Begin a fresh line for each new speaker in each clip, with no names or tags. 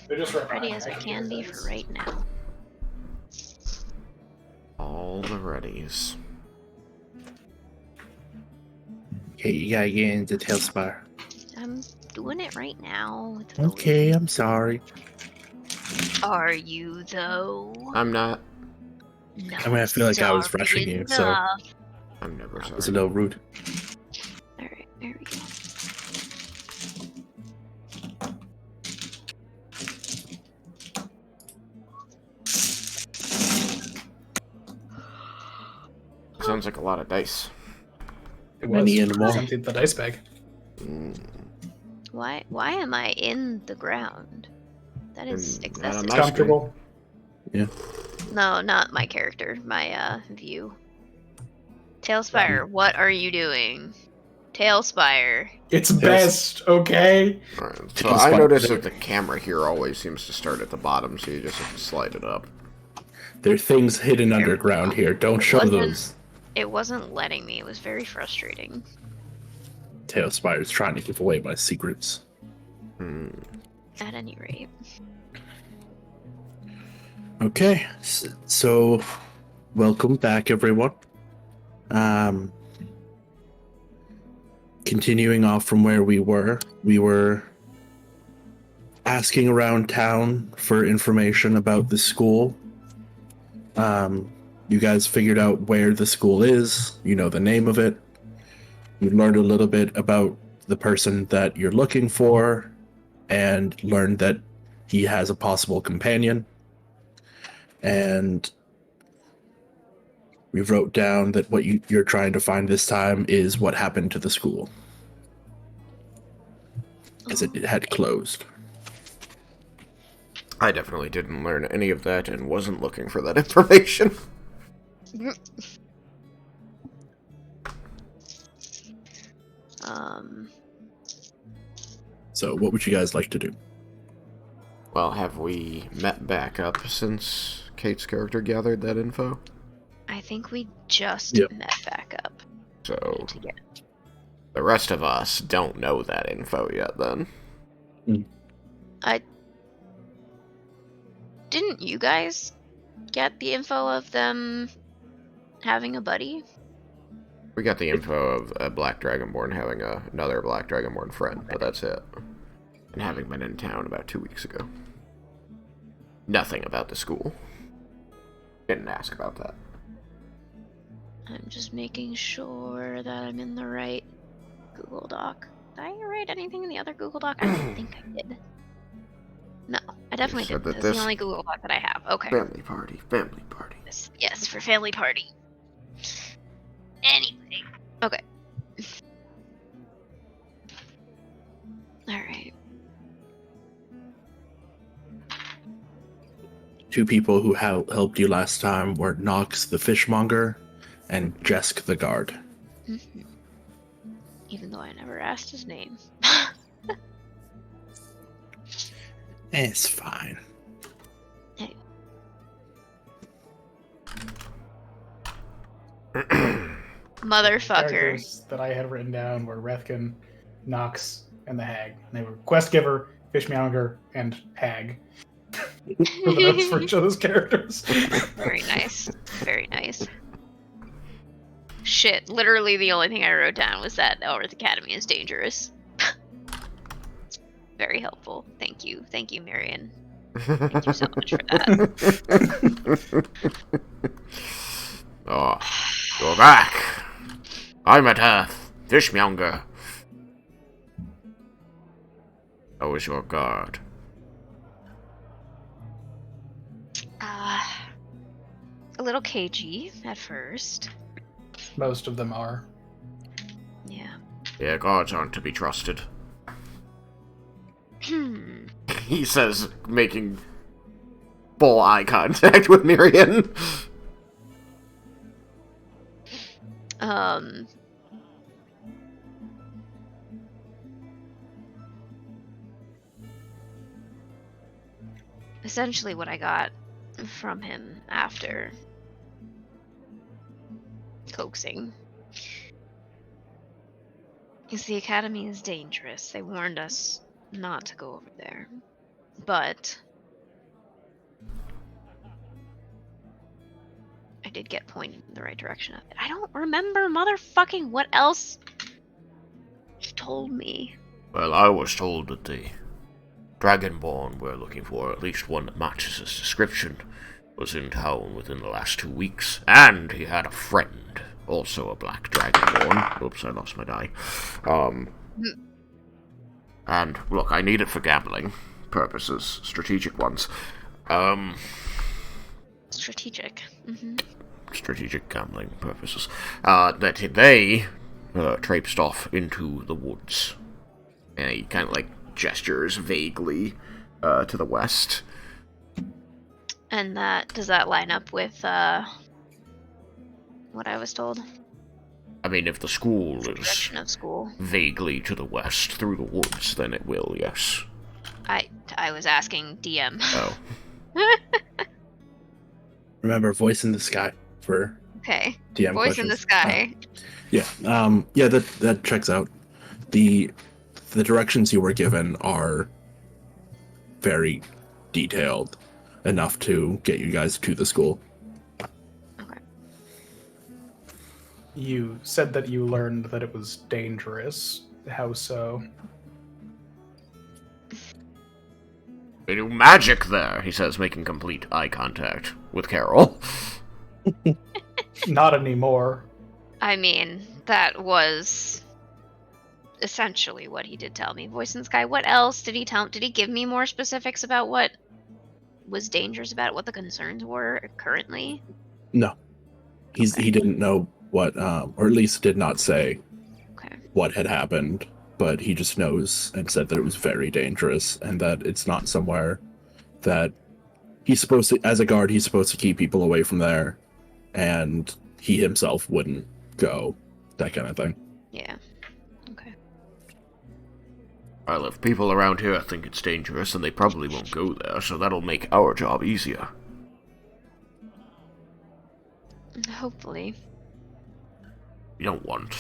They're just right
Ready
behind
as
me.
I
I can
can
hear
be
things.
for right now.
All the readies.
Okay, you gotta get into Tailspire.
I'm doing it right now. It's
Okay,
loading.
I'm sorry.
Are you though?
I'm not.
No.
I mean, I feel like I was
sorry
rushing you, so
enough.
I'm never
it was a
sorry.
little rude.
Alright, there we go.
Sounds like a lot of dice.
It
Many
was.
and more.
I emptied the dice bag.
Mm,
Why am I in the ground? That is
not
excessive.
on
It's
my screen.
comfortable.
No, not my character. My view. Tailspire, what are you doing? Tailspire.
It's best, okay?
Alright, so I noticed that the camera here always seems to start at the bottom, so you just have to slide it up.
There are things hidden underground here. Don't show those.
It wasn't letting me. It was very frustrating.
Tailspire's trying to give away my secrets.
Hmm.
At any rate.
Okay, so welcome back, everyone. Continuing off from where we were asking around town for information about the school. You guys figured out where the school is. You know the name of it. You learned a little bit about the person that you're looking for, and learned that he has a possible companion. And we wrote down that what you're trying to find this time is what happened to the school, as it had closed.
I definitely didn't learn any of that and wasn't looking for that information.
So what would you guys like to do?
Well, have we met back up since Kate's character gathered that info?
I think we just met back up.
So, the rest of us don't know that info yet, then.
Didn't you guys get the info of them having a buddy?
We got the info of a Black Dragonborn having another Black Dragonborn friend, but that's it. And having been in town about 2 weeks ago. Nothing about the school. Didn't ask about that.
I'm just making sure that I'm in the right Google Doc. Did I write anything in the other Google Doc? I don't think I did. No, I definitely didn't. That's the only Google Doc that I have. Okay.
Family party, family party.
Yes, for family party. Anyway. Okay. Alright.
Two people who helped you last time were Nox the fishmonger and Jesk the guard.
Mm-hmm. Even though I never asked his name.
It's fine.
Hey. Motherfucker.
Characters that I had written down were Rethkin, Nox, and the Hag. And they were Quest Giver, Fishmonger, and Hag. For the notes for each of those characters.
Very nice. Very nice. Shit, literally the only thing I wrote down was that Elrith Academy is dangerous. Very helpful. Thank you. Thank you, Marion. Thank you so much for that.
Oh, you're back. I'm at Earth, Fishmonger. How was your guard?
A little cagey at first.
Most of them are.
Yeah.
Yeah, guards aren't to be trusted. He says, making full eye contact with Miriam.
Essentially what I got from him after coaxing is the academy is dangerous. They warned us not to go over there. but I did get pointed in the right direction of it. I don't remember motherfucking what else you told me.
Well, I was told that the Dragonborn we're looking for, at least one that matches his description, was in town within the last 2 weeks, and he had a friend, also a black Dragonborn. Oops, I lost my die. And, look, I need it for gambling purposes, strategic ones.
Strategic.
Strategic gambling purposes. That they traipsed off into the woods. And he kind of, gestures vaguely to the west.
And does that line up with what I was told?
I mean, if the school
The
is
direction of school.
vaguely to the west through the woods, then it will, yes.
I was asking DM.
Oh.
Remember, voice in the sky for
Okay.
DM
Voice
questions.
in the sky.
Yeah, that checks out. The directions you were given are very detailed, enough to get you guys to the school.
Okay.
You said that you learned that it was dangerous. How so?
They do magic there, he says, making complete eye contact with Carol.
Not anymore.
I mean, that was essentially what he did tell me. Voice in the sky. What else did he tell? Did he give me more specifics about what was dangerous about it, what the concerns were currently?
No, he didn't know what, or at least did not say what had happened. But he just knows and said that it was very dangerous and that it's not somewhere that he's supposed to, as a guard, he's supposed to keep people away from there, and he himself wouldn't go, that kind of thing.
Yeah. Okay.
Well, if people around here think it's dangerous, then they probably won't go there, so that'll make our job easier.
Hopefully.
We don't want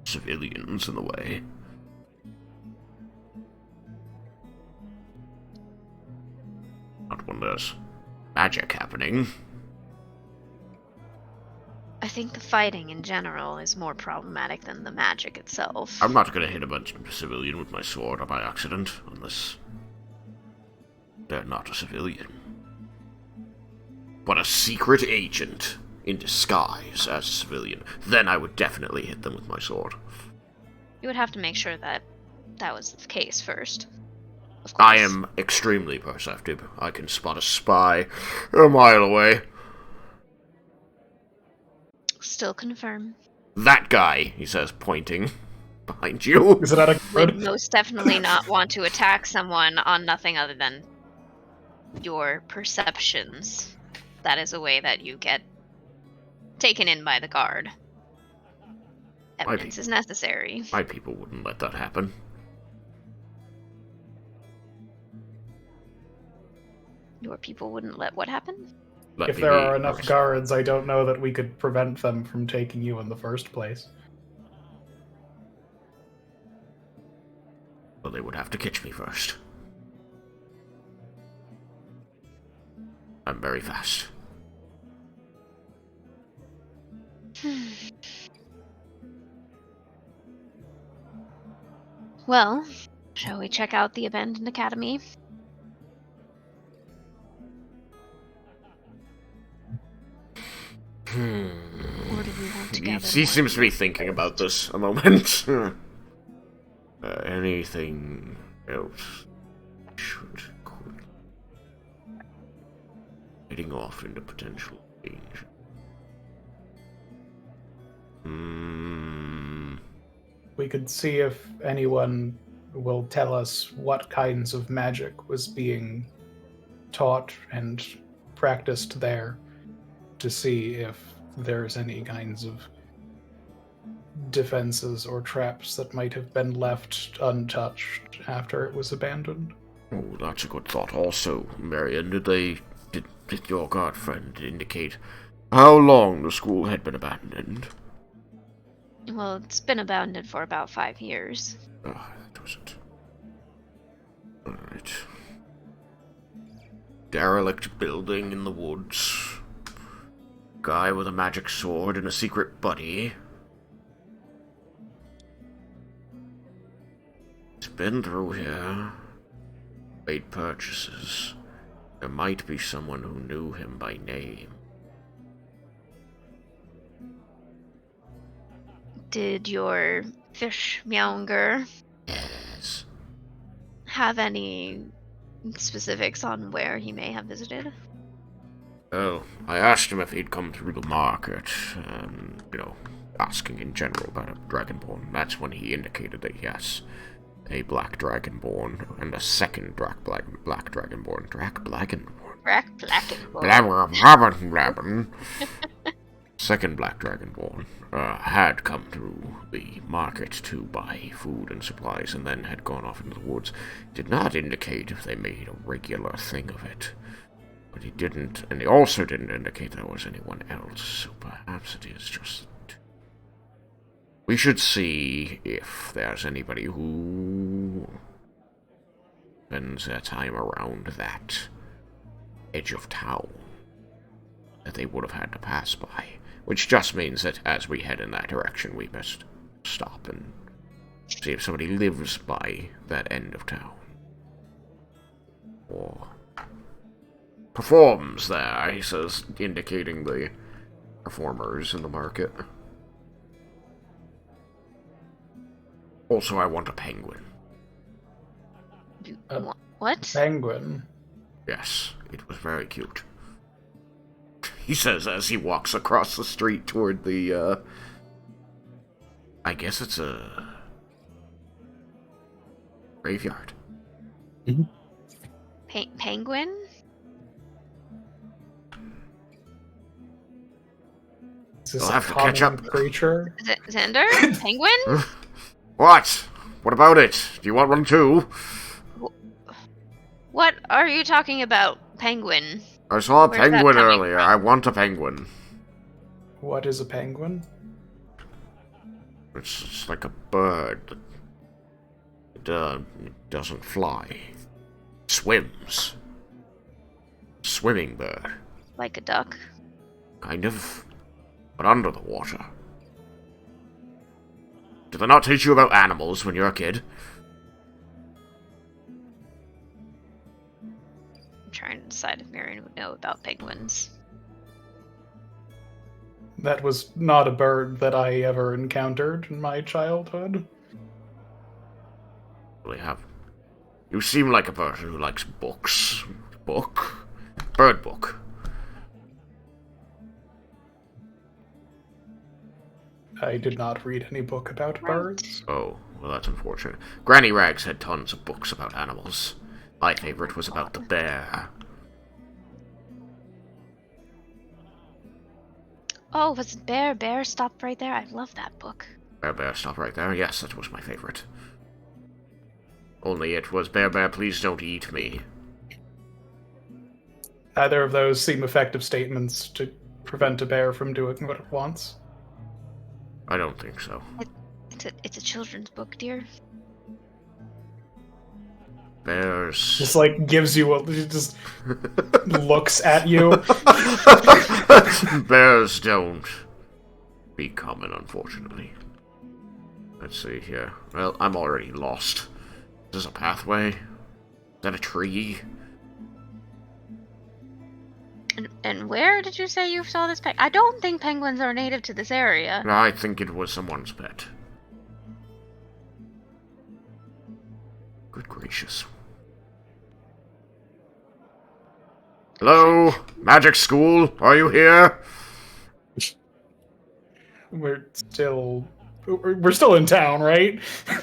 civilians in the way. Not when there's magic happening.
I think the fighting in general is more problematic than the magic itself.
I'm not gonna hit a bunch of civilian with my sword by accident, unless they're not a civilian. But a secret agent in disguise as a civilian, then I would definitely hit them with my sword.
You would have to make sure that that was the case first. Of
I
course.
am extremely perceptive. I can spot a spy a mile away.
Still confirm.
That guy, he says, pointing behind you.
Is it out of
Would most definitely not want to attack someone on nothing other than your perceptions. That is a way that you get taken in by the guard. Evidence is necessary.
My people wouldn't let that happen.
Your people wouldn't let what happen?
If there are enough guards, I don't know that we could prevent them from taking you in the first place.
Well, they would have to catch me first. I'm very fast.
Well, shall we check out the abandoned academy? Or do we want to gather
He
more?
seems to be thinking about this a moment. Anything else? Could. Heading off into potential danger.
We could see if anyone will tell us what kinds of magic was being taught and practiced there, to see if there's any kinds of defenses or traps that might have been left untouched after it was abandoned.
Oh, that's a good thought. Also, Marion, did your guard friend indicate how long the school had been abandoned?
Well, it's been abandoned for about 5 years.
Ah, that was it. Alright. derelict building in the woods. Guy with a magic sword and a secret buddy. He's been through here. Made purchases. There might be someone who knew him by name.
Did your fishmonger
Yes.
have any specifics on where he may have visited?
Well, I asked him if he'd come through the market, asking in general about a dragonborn. That's when he indicated that yes, a black dragonborn and a second black dragonborn. Second black dragonborn had come through the market to buy food and supplies and then had gone off into the woods. Did not indicate if they made a regular thing of it. But he didn't, and he also didn't indicate there was anyone else, so perhaps it is just... We should see if there's anybody who spends their time around that edge of town that they would have had to pass by. Which just means that as we head in that direction, we best stop and see if somebody lives by that end of town. Or performs there, he says, indicating the performers in the market. Also, I want a penguin.
What?
Penguin?
Yes, it was very cute. He says as he walks across the street toward the, I guess it's a graveyard.
Mm-hmm.
Penguin?
Is this
You'll
a
have to catch
common
up.
creature?
Xander? Penguin?
What? What about it? Do you want one too?
What are you talking about, penguin?
I saw a
Where's that
penguin
coming
earlier.
from?
I want a penguin.
What is a penguin?
It's like a bird. It doesn't fly. It swims. Swimming bird.
Like a duck.
Kind of. But under the water. Did they not teach you about animals when you were a kid?
I'm trying to decide if Marion would know about penguins.
That was not a bird that I ever encountered in my childhood.
Really have. You seem like a person who likes books. Book? Bird book.
I did not read any book about birds.
Oh, well that's unfortunate. Granny Rags had tons of books about animals. My favorite was about the bear.
Oh, was it Bear? Bear, stop right there. I love that book.
Bear, stop right there. Yes, that was my favorite. Only it was Bear, please don't eat me.
Neither of those seem effective statements to prevent a bear from doing what it wants.
I don't think so.
It's a children's book, dear.
Bears.
Just like gives you just looks at you.
Bears don't be common, unfortunately. Let's see here. Well, I'm already lost. Is this a pathway? Is that a tree?
And where did you say you saw this I don't think penguins are native to this area.
I think it was someone's pet. Good gracious. Hello? Magic School? Are you here?
We're still in town, right?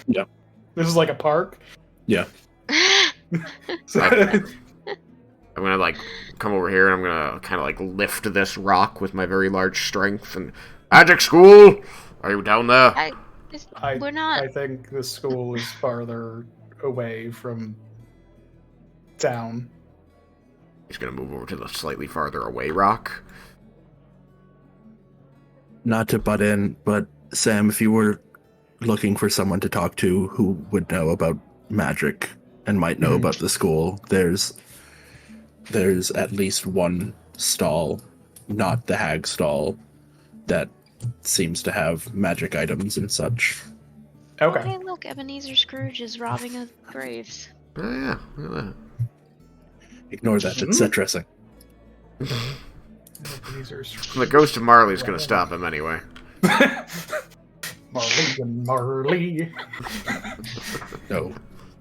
Yeah.
This is like a park.
Yeah.
So-
I'm gonna, like, come over here and I'm gonna kind of, like, lift this rock with my very large strength and... Magic School? Are you down there?
We're not.
I think the school is farther away from town.
He's gonna move over to the slightly farther away rock.
Not to butt in, but Sam, if you were looking for someone to talk to who would know about magic and might know about the school, there's there's at least one stall, not the hag stall, that seems to have magic items and such.
Okay.
Hey, look, Ebenezer Scrooge is robbing a graves.
Oh yeah, look at
Ignore that, it's set dressing.
These are
that. The ghost of Marley's gonna stop him anyway.
Marley and Marley.
No,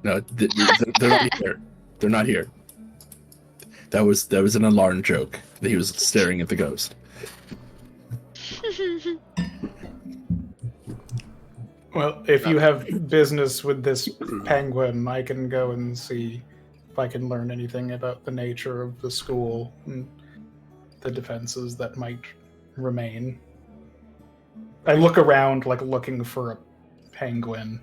they're not here. They're not here. That was an alarm joke. He was staring at the ghost.
Well, if you have business with this penguin, I can go and see if I can learn anything about the nature of the school and the defenses that might remain. I look around, like, looking for a penguin.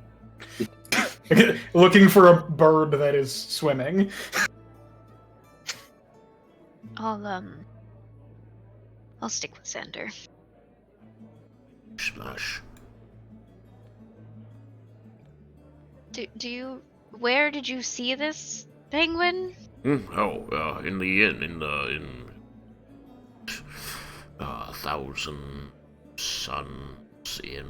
Looking for a bird that is swimming.
I'll stick with Xander.
Smash.
Where did you see this penguin?
In the inn, in Thousand Suns Inn.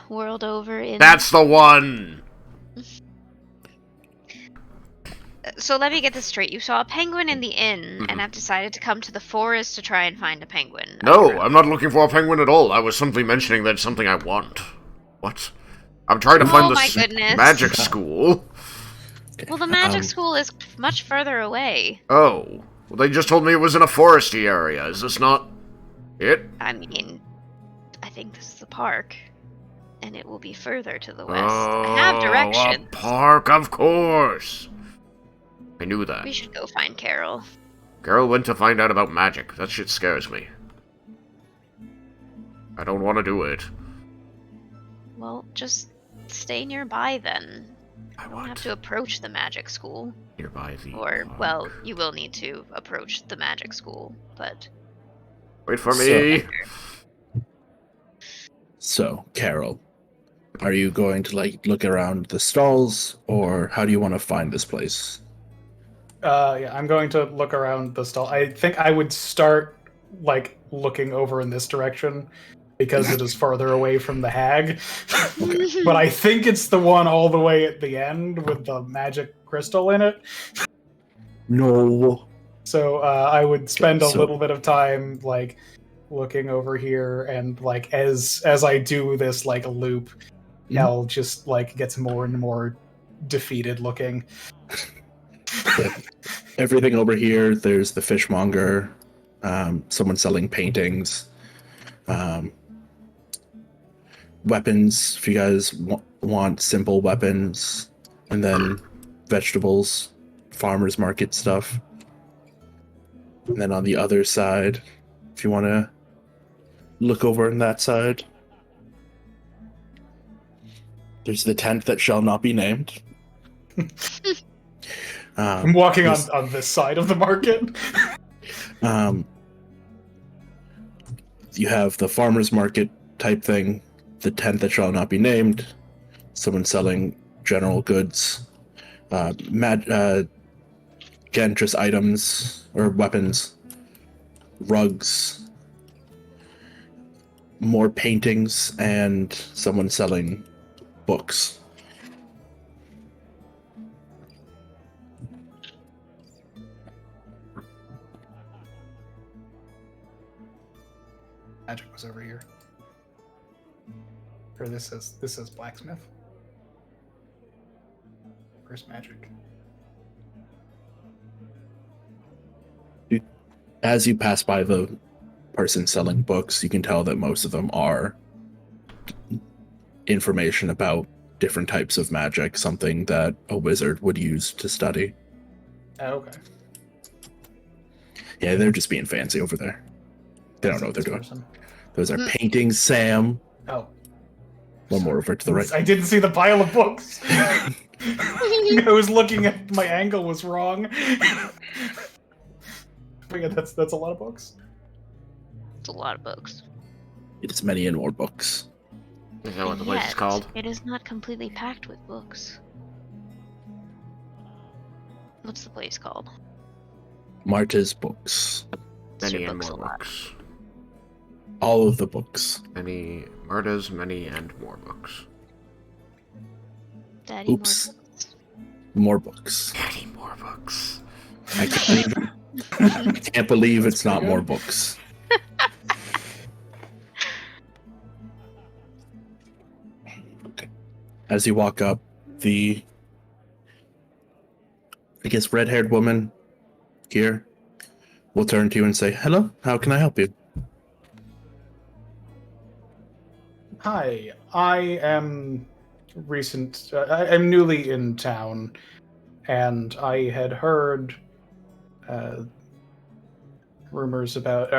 World over in...
That's the one!
So let me get this straight. You saw a penguin in the inn, and have decided to come to the forest to try and find a penguin.
No, I'm not looking for a penguin at all. I was simply mentioning that's something I want. What? I'm trying to find the magic school.
Well, the magic school is much further away.
Oh. Well, they just told me it was in a foresty area. Is this not it?
I mean, I think this is the park. And it will be further to the west.
Oh,
I have directions.
a park, of course. I knew that.
We should go find Carol.
Carol went to find out about magic. That shit scares me. I don't want to do it.
Well, just stay nearby then.
I
You don't
want
have to approach the magic school.
nearby the
Or,
park.
well, you will need to approach the magic school, but...
Wait for me!
So, Carol, are you going to, like, look around the stalls, or how do you want to find this place?
Yeah, I'm going to look around the stall. I think I would start, like, looking over in this direction, because it is farther away from the hag. But I think it's the one all the way at the end with the magic crystal in it.
No.
So I would spend a little bit of time, like, looking over here, and, like, as I do this, like, loop, I'll just, like, gets more and more defeated looking.
Yeah. Everything over here, there's the fishmonger, someone selling paintings, weapons, if you guys want simple weapons, and then vegetables, farmer's market stuff. And then on the other side, if you want to look over on that side, there's the tent that shall not be named.
I'm walking on this side of the market.
You have the farmer's market type thing, the tent that shall not be named, someone selling general goods, Gantress items or weapons, rugs, more paintings, and someone selling books.
Magic was over here. Or this is blacksmith. Where's magic?
As you pass by the person selling books, you can tell that most of them are information about different types of magic, something that a wizard would use to study.
Oh, okay.
Yeah, they're just being fancy over there. They don't know what they're doing.
Person.
Those are paintings, Sam.
Oh.
One more over to the right.
I didn't see the pile of books. I was looking at my angle was wrong. But yeah, that's a lot of books.
It's a lot of books.
It is many and more books.
Is that what the place is called?
It is not completely packed with books. What's the place called?
Marta's books.
It's your
Many and
books
more
a lot.
books.
All of the books.
Many Marta's, many and more books.
Daddy,
Oops.
more books.
More books.
Many more books.
I can't believe it's not
pretty
more
good.
books. Okay. As you walk up, I guess, red-haired woman here will turn to you and say, "Hello, how can I help you?"
Hi, I am I'm newly in town, and I had heard rumors about.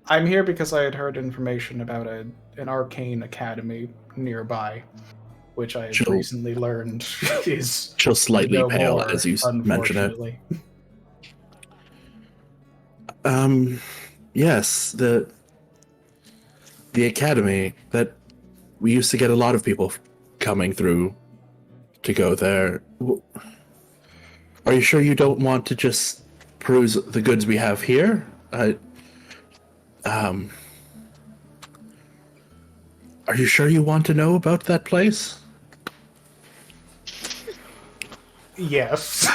I'm here because I had heard information about an arcane academy nearby, which I had
She'll-
recently learned is
She'll slightly
no
pale
more,
as you mention it.
unfortunately.
Yes, the academy that we used to get a lot of people coming through to go there. Are you sure you don't want to just peruse the goods we have here? Are you sure you want to know about that place?
Yes.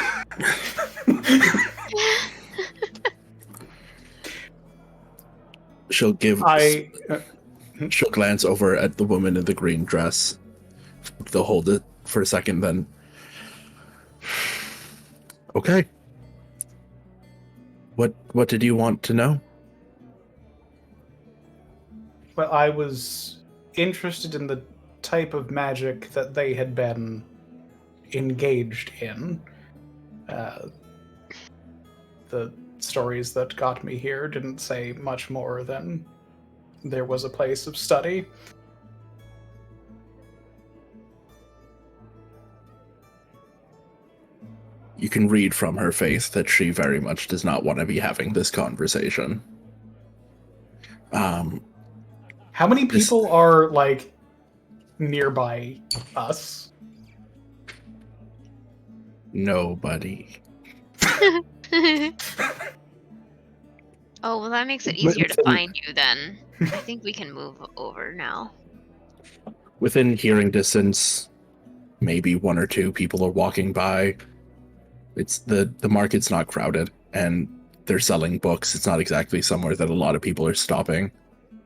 She'll give.
I.
She'll glance over at the woman in the green dress. They'll hold it for a second, then. Okay. What did you want to know?
Well, I was interested in the type of magic that they had been engaged in. The stories that got me here didn't say much more than there was a place of study.
You can read from her face that she very much does not want to be having this conversation.
How many people are, like, nearby us?
Nobody.
Oh, well, that makes it easier to find you then. I think we can move over now.
Within hearing distance, maybe one or two people are walking by. It's the market's not crowded, and they're selling books. It's not exactly somewhere that a lot of people are stopping.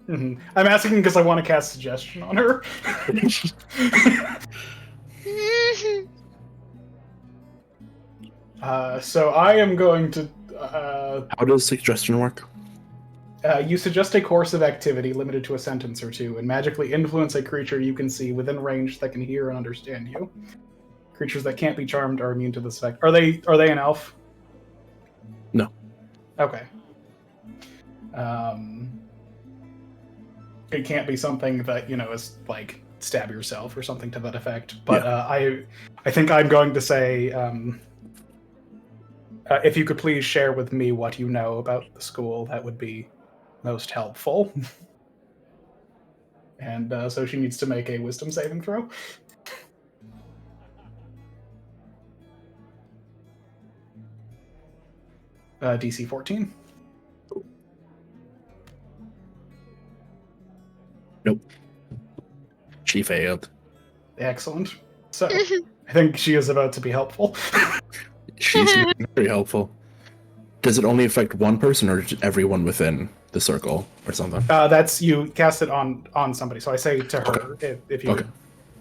I'm asking because I want to cast suggestion on her. So I am going to.
How does suggestion work?
You suggest a course of activity limited to a sentence or two, and magically influence a creature you can see within range that can hear and understand you. Creatures that can't be charmed are immune to this effect. Are they an elf?
No.
Okay. It can't be something that, is like stab yourself or something to that effect. But I think I'm going to say, if you could please share with me what you know about the school, that would be most helpful. And so she needs to make a wisdom saving throw. DC 14.
Nope. She failed.
Excellent. So, I think she is about to be helpful.
She's very helpful. Does it only affect one person or everyone within the circle or something?
That's, you cast it on somebody. So I say to her, if you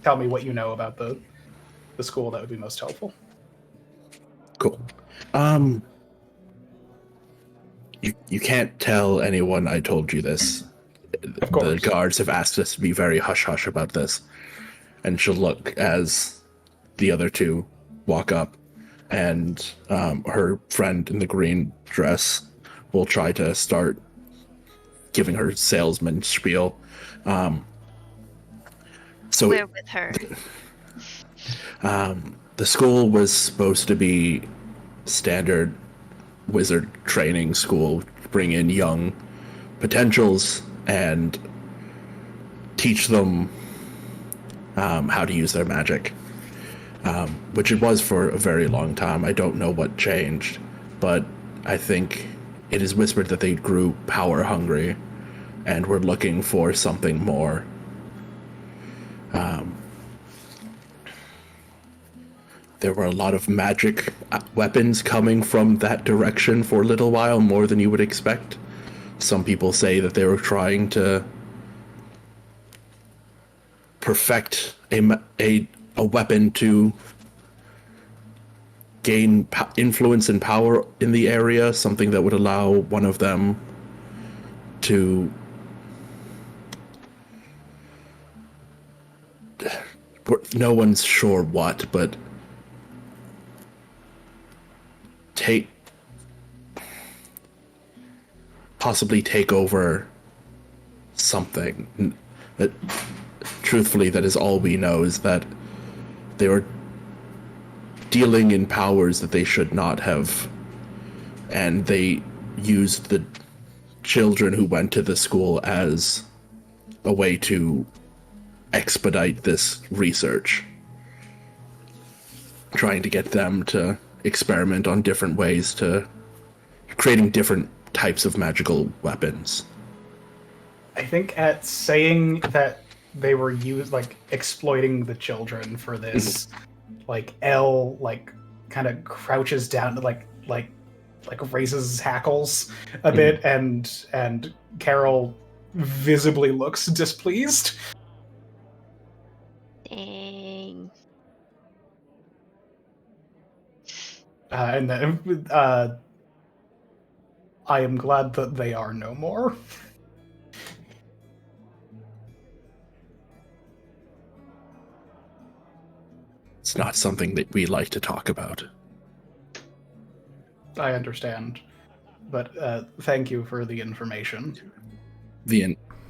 tell me what you know about the school, that would be most helpful.
Cool. You can't tell anyone I told you this.
Of course.
The guards have asked us to be very hush-hush about this. And she'll look as the other two walk up, and her friend in the green dress will try to start giving her salesman spiel. So
We're with her.
The school was supposed to be standard wizard training school, bring in young potentials and teach them how to use their magic. which it was for a very long time. I don't know what changed, but I think it is whispered that they grew power hungry and were looking for something more. There were a lot of magic weapons coming from that direction for a little while, more than you would expect. Some people say that they were trying to perfect a weapon to gain influence and power in the area, something that would allow one of them to no one's sure what, but possibly take over something. That, truthfully, that is all we know, is that they were dealing in powers that they should not have, and they used the children who went to the school as a way to expedite this research, trying to get them to experiment on different ways to creating different types of magical weapons.
I think at saying that they were exploiting the children for this, Elle kind of crouches down to like raises his hackles a bit, and Carol visibly looks displeased.
Dang.
And then I am glad that they are no more.
It's not something that we like to talk about.
I understand, but thank you for the information.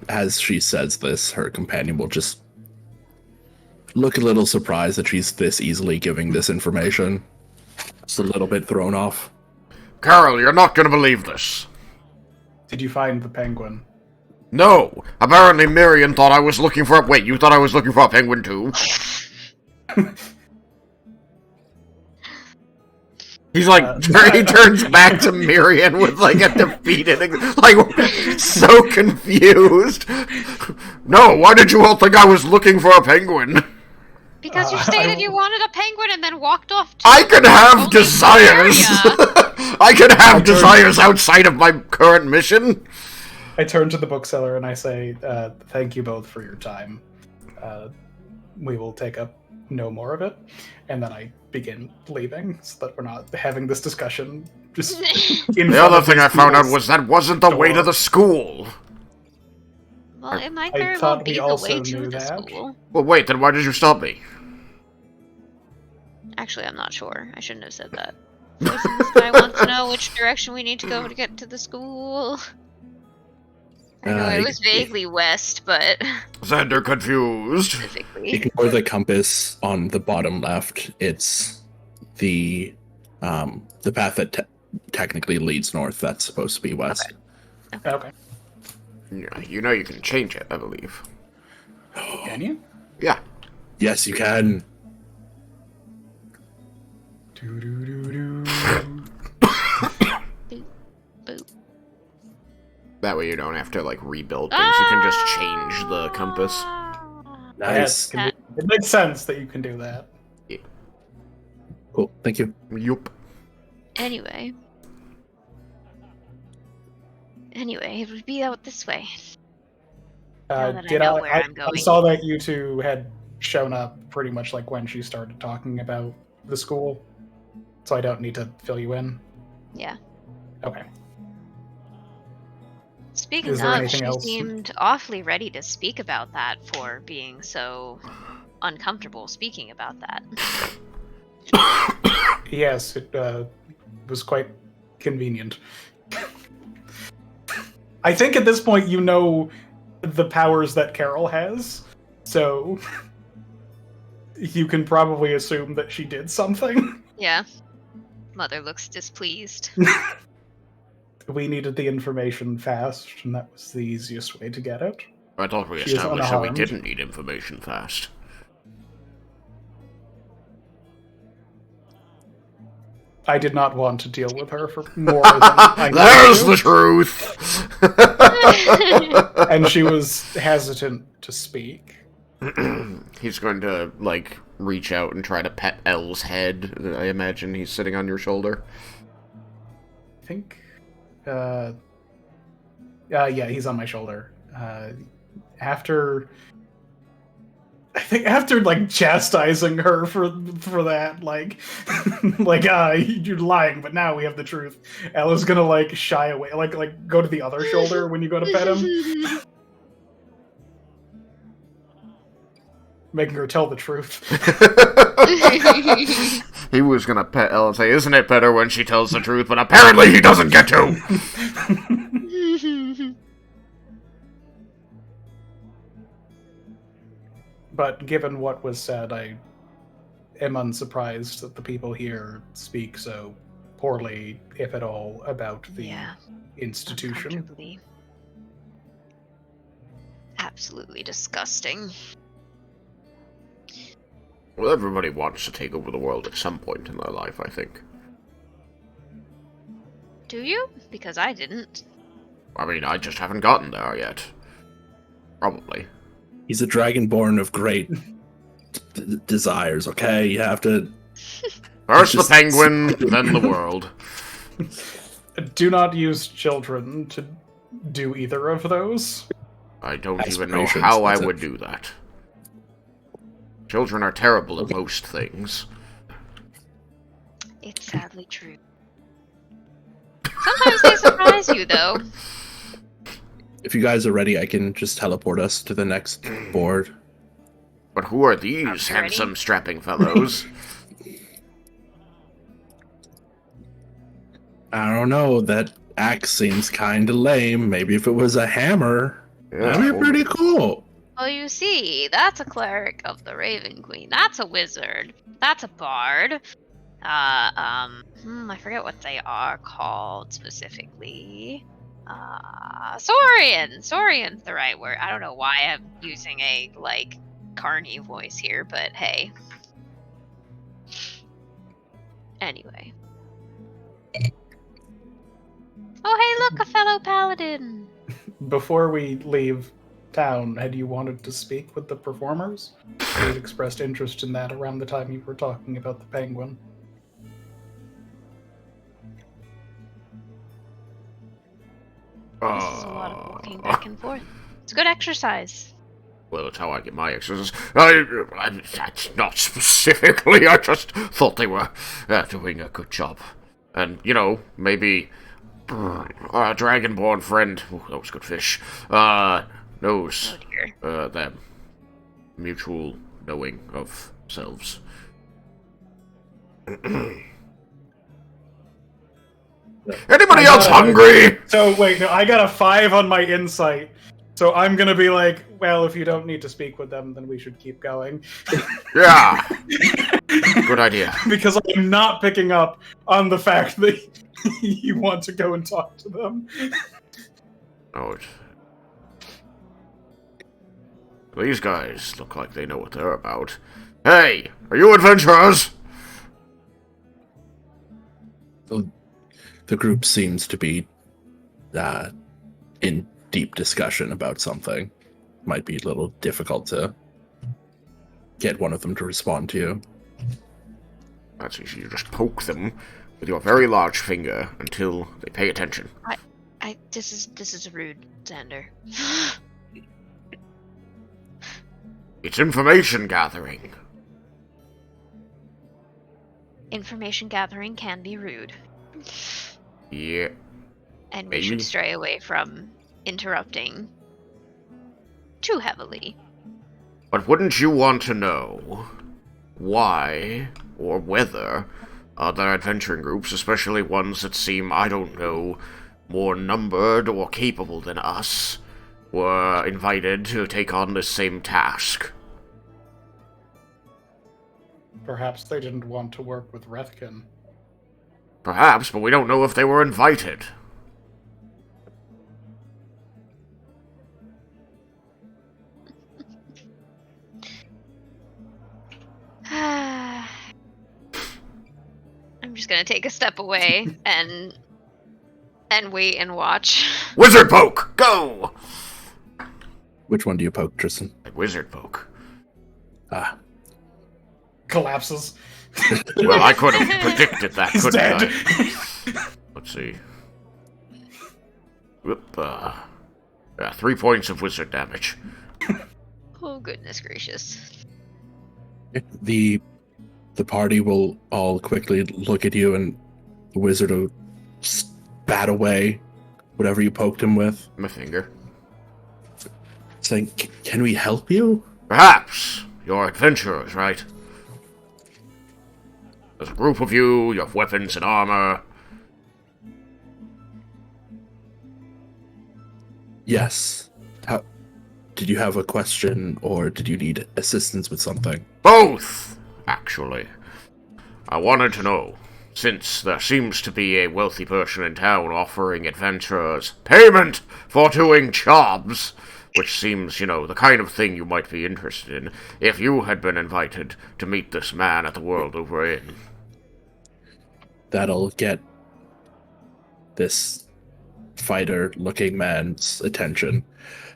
As she says this, her companion will just look a little surprised that she's this easily giving this information. Just a little bit thrown off.
Carol, you're not gonna believe this.
Did you find the penguin?
No! Apparently Miriam thought I was looking for a... Wait, you thought I was looking for a penguin too? He's like, he turns back to Miriam with like a defeated, so confused. No, why did you all think I was looking for a penguin?
Because you stated you wanted a penguin and then walked off to
I could have desires! I could have desires outside of my current mission!
I turn to the bookseller and I say, thank you both for your time. We will take up no more of it. And then I begin leaving so that we're not having this discussion just in
The other thing I found out was that wasn't the way to the school.
Well, it might
I
very well
thought
be
we
the
also
way to
knew
the
that.
school.
Well, wait, then why did you stop me?
Actually, I'm not sure. I shouldn't have said that. I want to know which direction we need to go to get to the school. I know it was vaguely west, but...
Xander confused.
Specifically.
Ignore the compass on the bottom left. It's the path that technically leads north. That's supposed to be west.
Okay.
Yeah, you know you can change it, I believe.
Can you?
Yeah.
Yes, you can.
Boop.
That way you don't have to, rebuild things. You can just change the compass.
Nice.
It makes sense that you can do that.
Yeah.
Cool. Thank you.
Yup.
Anyway, it would be out this way. Now that I know where I'm going.
I saw that you two had shown up pretty much when she started talking about the school, so I don't need to fill you in.
Yeah.
Okay.
Speaking
Is there
of,
anything
she
else?
seemed awfully ready to speak about that for being so uncomfortable speaking about that.
Yes, it was quite convenient. I think at this point you know the powers that Carol has, so you can probably assume that she did something.
Yeah. Mother looks displeased.
We needed the information fast, and that was the easiest way to get it.
I thought we
She is
established that we
unharmed.
didn't need information fast.
I did not want to deal with her for more than I needed
There's
to.
the truth!
And she was hesitant to speak.
He's going to, like, reach out and try to pet Elle's head. I imagine he's sitting on your shoulder.
I think, yeah, he's on my shoulder. After like chastising her for that, like, you're lying, but now we have the truth. Ella's gonna like shy away, like go to the other shoulder when you go to pet him, making her tell the truth.
He was gonna pet Elle and say, "Isn't it better when she tells the truth?" But apparently he doesn't get to.
But given what was said, I am unsurprised that the people here speak so poorly, if at all, about the institution.
Uncomfortably. Absolutely disgusting.
Well, everybody wants to take over the world at some point in their life, I think.
Do you? Because I didn't.
I mean, I just haven't gotten there yet. Probably.
He's a dragonborn of great desires, okay? You have to...
First the penguin, then the world.
Do not use children to do either of those.
I don't even know how I would do that. Children are terrible at most things.
It's sadly true. Sometimes they surprise you, though.
If you guys are ready, I can just teleport us to the next board.
But who are these handsome, strapping fellows?
I don't know, that axe seems kinda lame. Maybe if it was a hammer, that'd be pretty cool.
Well, you see, that's a cleric of the Raven Queen. That's a wizard. That's a bard. I forget what they are called specifically. Saurian. Saurian's the right word. I don't know why I'm using a, like, carny voice here, but hey. Anyway. Oh, hey, look, a fellow paladin.
Before we leave town, had you wanted to speak with the performers? You had expressed interest in that around the time you were talking about the penguin.
This is a lot of walking back and forth. It's good exercise.
Well, it's how I get my exercise. Not specifically, I just thought they were doing a good job. And, you know, maybe our dragonborn friend, that was good fish, knows them. Mutual knowing of selves. Anybody else hungry?
So, wait, no, I got a 5 on my insight. So I'm gonna be like, well, if you don't need to speak with them, then we should keep going.
Yeah. Good idea.
Because I'm not picking up on the fact that you want to go and talk to them.
Oh, these guys look like they know what they're about. Hey, are you adventurers?
The group seems to be in deep discussion about something. Might be a little difficult to get one of them to respond to you.
That's easy. You just poke them with your very large finger until they pay attention.
This is rude, Xander.
It's information gathering.
Information gathering can be rude.
Yeah.
And we should stray away from interrupting too heavily.
But wouldn't you want to know why or whether other adventuring groups, especially ones that seem, I don't know, more numbered or capable than us, were invited to take on this same task?
Perhaps they didn't want to work with Rethkin.
Perhaps, but we don't know if they were invited.
I'm just gonna take a step away and wait and watch.
Wizard poke, go!
Which one do you poke, Tristan?
Wizard poke.
Ah,
Collapses.
Well, I could have predicted that,
He's
couldn't
dead.
I? Let's see. Whoop, 3 points of wizard damage.
Oh goodness gracious.
the party will all quickly look at you, and the wizard will bat away whatever you poked him with,
My finger.
saying, "Can we help you?"
Perhaps. You're adventurers, right? There's a group of you, you have weapons and armor.
Yes. How did you have a question, or did you need assistance with something?
Both, actually. I wanted to know, since there seems to be a wealthy person in town offering adventurers payment for doing jobs, which seems, the kind of thing you might be interested in, if you had been invited to meet this man at the World Over Inn.
That'll get this fighter-looking man's attention.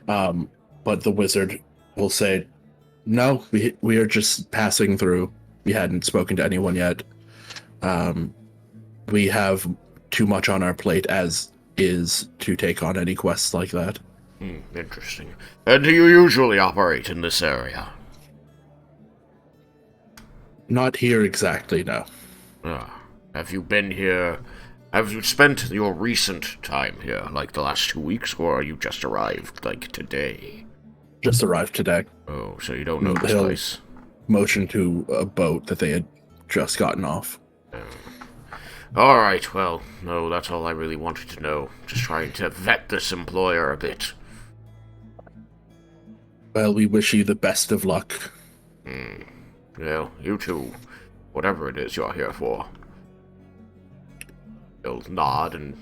But the wizard will say, "No, we are just passing through. We hadn't spoken to anyone yet. We have too much on our plate as is to take on any quests like that."
Interesting. And do you usually operate in this area?
Not here exactly, no.
Have you been here? Have you spent your recent time here, like the last 2 weeks, or are you just arrived, like today?
Just arrived today.
Oh, so you don't know this
He'll
place?
motion to a boat that they had just gotten off.
Alright, well, no, that's all I really wanted to know. Just trying to vet this employer a bit.
Well, we wish you the best of luck.
Well, you too. Whatever it is you're here for. He'll nod and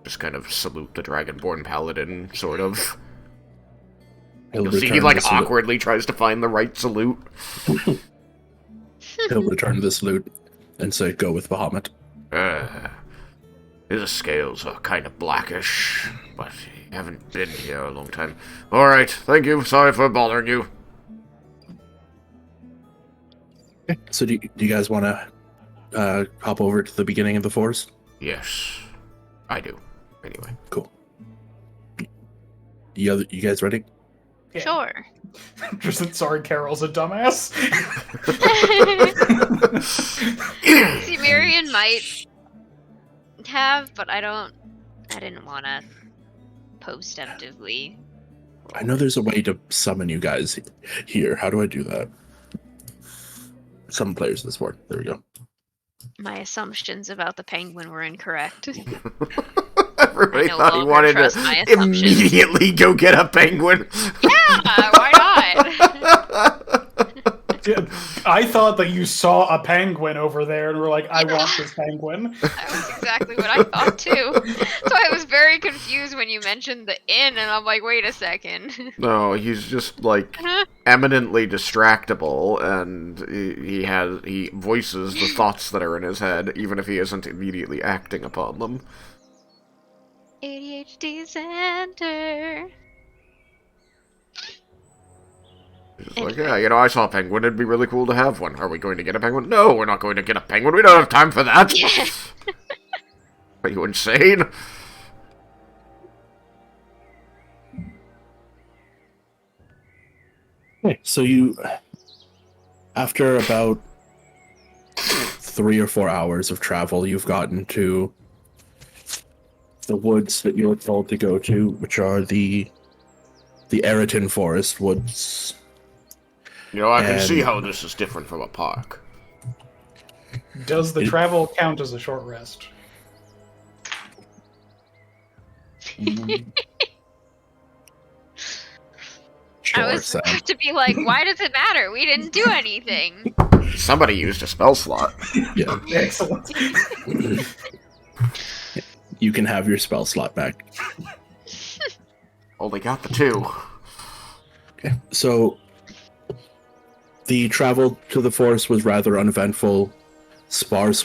just kind of salute the Dragonborn Paladin, sort of. You'll see he, awkwardly tries to find the right salute.
He'll return the salute and say, "Go with Bahamut."
His scales are kind of blackish, but he haven't been here a long time. Alright, thank you. Sorry for bothering you.
Okay. So do you guys want to hop over to the beginning of the forest?
Yes, I do. Anyway.
Cool. You guys ready?
Yeah.
Sure.
Just sorry, Carol's a dumbass.
See, Marion might have, but I didn't want to post-emptively.
I know there's a way to summon you guys here. How do I do that? Some players this board. There we go.
My assumptions about the penguin were incorrect.
Everybody
no
thought he
longer
wanted
trust
to
my assumptions.
immediately go get a penguin.
Yeah, why not?
I thought that you saw a penguin over there and were like, I want this penguin.
That was exactly what I thought too. So I was very confused when you mentioned the inn, and I'm like, wait a second.
No, he's just eminently distractible, and he voices the thoughts that are in his head, even if he isn't immediately acting upon them.
ADHD center.
He's like, yeah, I saw a penguin. It'd be really cool to have one. Are we going to get a penguin? No, we're not going to get a penguin. We don't have time for that.
Yes.
Are you insane?
Okay, so after about 3 or 4 hours of travel, you've gotten to the woods that you were told to go to, which are the Eriton Forest woods.
I can see how this is different from a park.
Does the travel count as a short rest?
Sure,
I was
Sam.
about to be like, why does it matter? We didn't do anything.
Somebody used a spell slot.
Yeah.
Excellent.
You can have your spell slot back.
Only got the 2.
Okay, so the travel to the forest was rather uneventful. sparse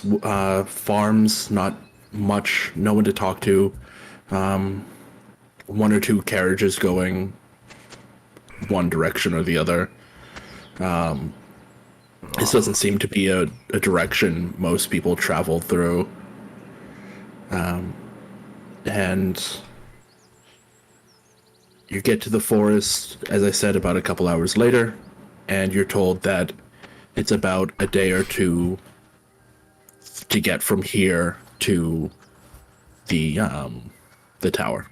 farms, not much, no one to talk to. One or two carriages going one direction or the other. This doesn't seem to be a direction most people travel through. And you get to the forest, as I said, about a couple hours later, and you're told that it's about a day or two to get from here to the tower.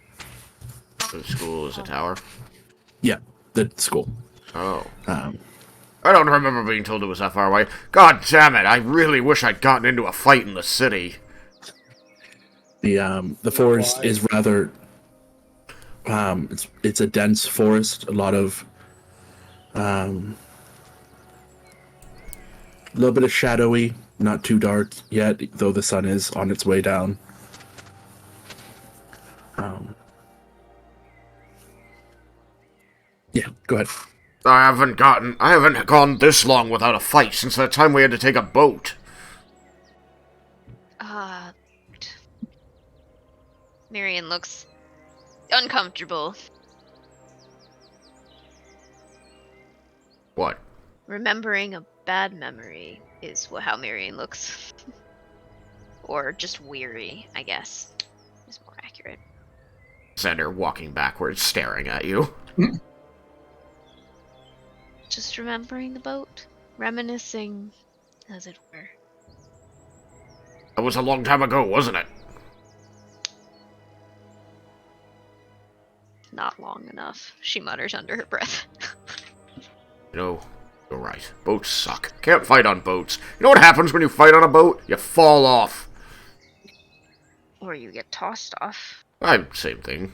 The school is a tower?
Yeah, the school.
Oh. I don't remember being told it was that far away. God damn it, I really wish I'd gotten into a fight in the city.
The forest is rather... it's a dense forest, a lot of... a little bit of shadowy, not too dark yet, though the sun is on its way down. Yeah, go ahead.
I haven't gone this long without a fight since that time we had to take a boat.
Marion looks uncomfortable.
What?
Remembering a bad memory is how Marion looks. Or just weary, I guess, is more accurate.
Xander walking backwards, staring at you.
Just remembering the boat. Reminiscing, as it were.
That was a long time ago, wasn't it?
Not long enough, she mutters under her breath.
You know, you're right. Boats suck. Can't fight on boats. You know what happens when you fight on a boat? You fall off.
Or you get tossed off.
Same thing.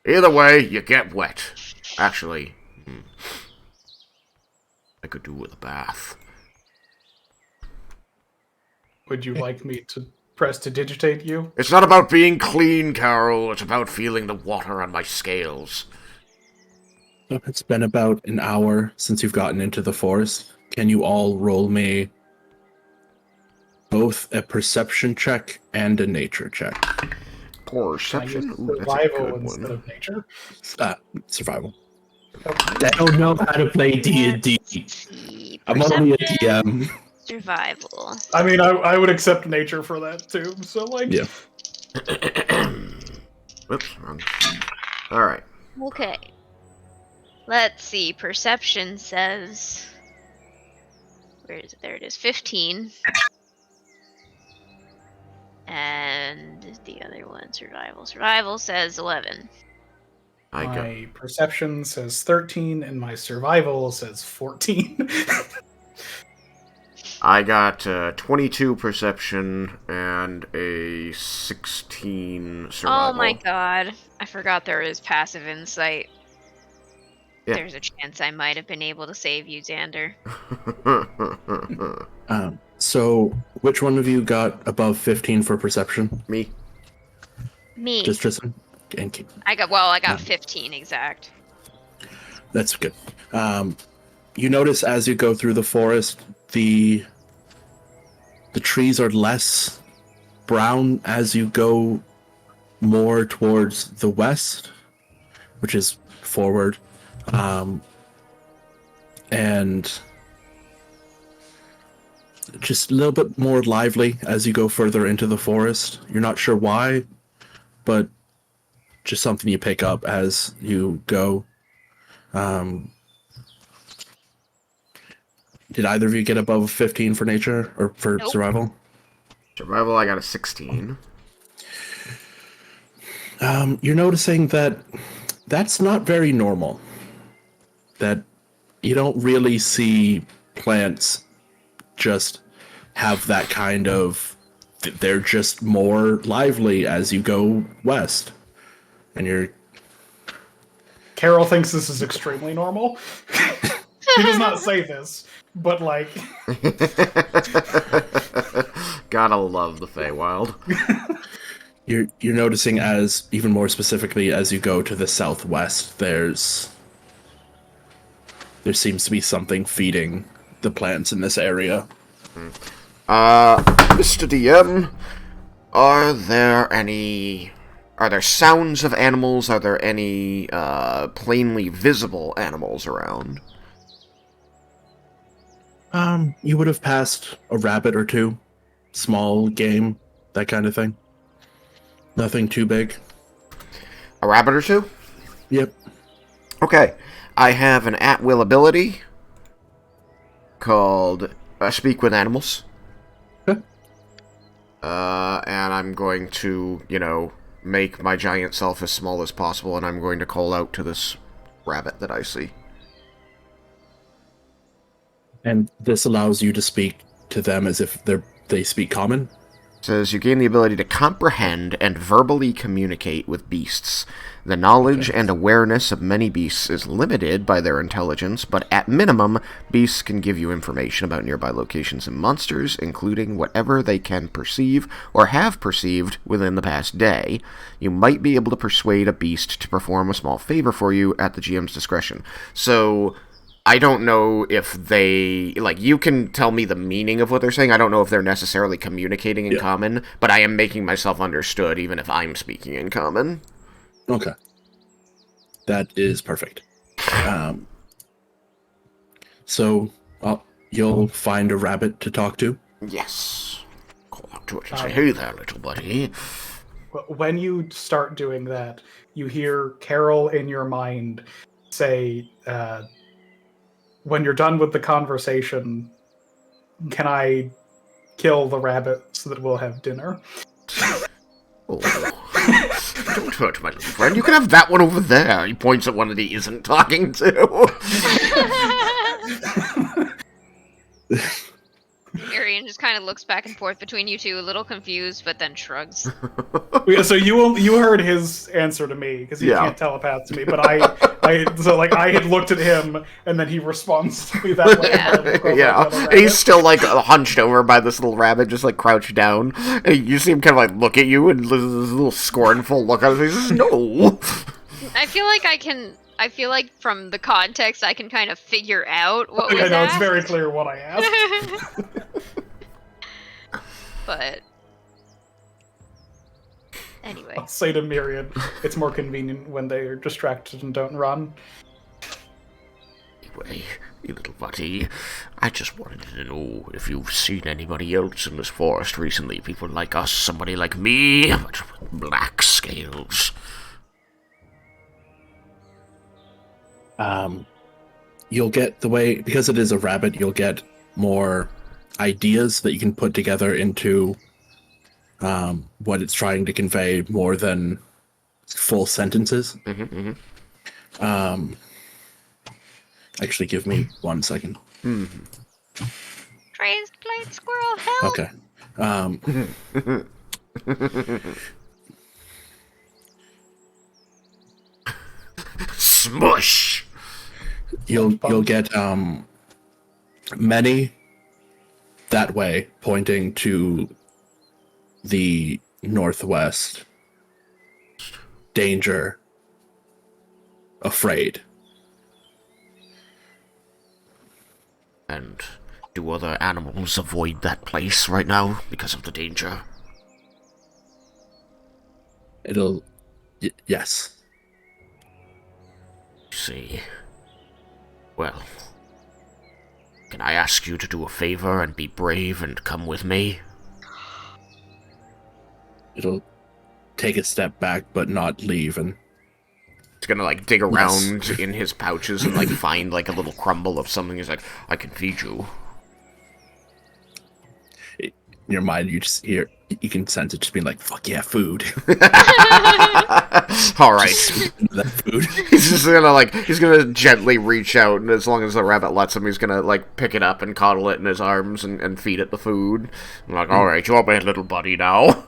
Either way, you get wet. Actually, I could do with a bath.
Would you like me to press to digitate you?
It's not about being clean, Carol. It's about feeling the water on my scales.
It's been about an hour since you've gotten into the forest. Can you all roll me both a perception check and a nature check?
Perception? Ooh, that's a
Survival
good
instead
one.
of nature.
Survival.
Okay.
I don't know how to play D&D.
See,
I'm only a DM.
survival.
I mean, I would accept nature for that too. So like,
Yeah.
Whoops, wrong. Alright.
Okay. Let's see. Perception says... Where is it? There it is. 15. And the other one, survival. Survival says 11.
my perception says 13 and my survival says 14.
I got 22 perception and a 16 survival.
Oh my god. I forgot there is passive insight.
Yeah.
There's a chance I might have been able to save you, Xander.
So, which one of you got above 15 for perception?
Me.
Me.
Just Tristan? And Keith.
I got 15 exact.
That's good. You notice as you go through the forest, the trees are less brown as you go more towards the west, which is forward. And just a little bit more lively as you go further into the forest. You're not sure why, but just something you pick up as you go. Did either of you get above 15 for nature or for
Nope.
survival?
Survival, I got a 16.
You're noticing that that's not very normal. That you don't really see plants just have that kind of... They're just more lively as you go west. And you're...
Carol thinks this is extremely normal. He does not say this, but like...
Gotta love the Feywild.
You're noticing, as even more specifically as you go to the southwest, there seems to be something feeding the plants in this area.
Mr. DM, are there sounds of animals? Are there any, plainly visible animals around?
You would have passed a rabbit or two, small game, that kind of thing. Nothing too big.
A rabbit or two?
Yep.
Okay. I have an at-will ability called Speak with Animals.
Okay.
And I'm going to, make my giant self as small as possible, and I'm going to call out to this rabbit that I see.
And this allows you to speak to them as if they speak common?
It says, you gain the ability to comprehend and verbally communicate with beasts. The knowledge and awareness of many beasts is limited by their intelligence, but at minimum, beasts can give you information about nearby locations and monsters, including whatever they can perceive or have perceived within the past day. You might be able to persuade a beast to perform a small favor for you at the GM's discretion. So I don't know if they, you can tell me the meaning of what they're saying. I don't know if they're necessarily communicating in common, but I am making myself understood even if I'm speaking in common.
Okay. That is perfect. So, you'll find a rabbit to talk to?
Yes. Call out to it and say, hey there, little buddy.
When you start doing that, you hear Carol in your mind say, when you're done with the conversation, can I kill the rabbit so that we'll have dinner?
Oh. Don't hurt my little friend. You can have that one over there. He points at one that he isn't talking to.
Marion just kind of looks back and forth between you two, a little confused, but then shrugs.
Yeah, so you heard his answer to me because he can't telepath to me, but I had looked at him and then he responds to me that way.
Yeah, and he's still hunched over by this little rabbit, just crouched down. And you see him kind of look at you and this little scornful look on his face. He says, no.
I feel like from the context, I can kind of figure out what was
I know,
asked.
it's very clear what I asked.
But anyway.
I'll say to Myriad, it's more convenient when they are distracted and don't run.
Anyway, you little buddy, I just wanted to know if you've seen anybody else in this forest recently. People like us, somebody like me, but with black scales.
You'll get because it is a rabbit, you'll get more ideas that you can put together into what it's trying to convey more than full sentences. Actually, give me 1 second.
Crazed blade squirrel, help!
Okay.
Smush!
You'll get many that way, pointing to the northwest. Danger. Afraid.
And do other animals avoid that place right now because of the danger?
Yes.
See. Well, can I ask you to do a favor and be brave and come with me?
It'll take a step back, but not leave, and
it's gonna dig around in his pouches and find a little crumble of something. He's like, I can feed you.
In your mind, you just hear, you can sense it just being like, fuck yeah, food.
All right.
That food.
He's just gonna gently reach out, and as long as the rabbit lets him, he's gonna pick it up and coddle it in his arms and feed it the food. I'm like, all right, you're my little buddy now.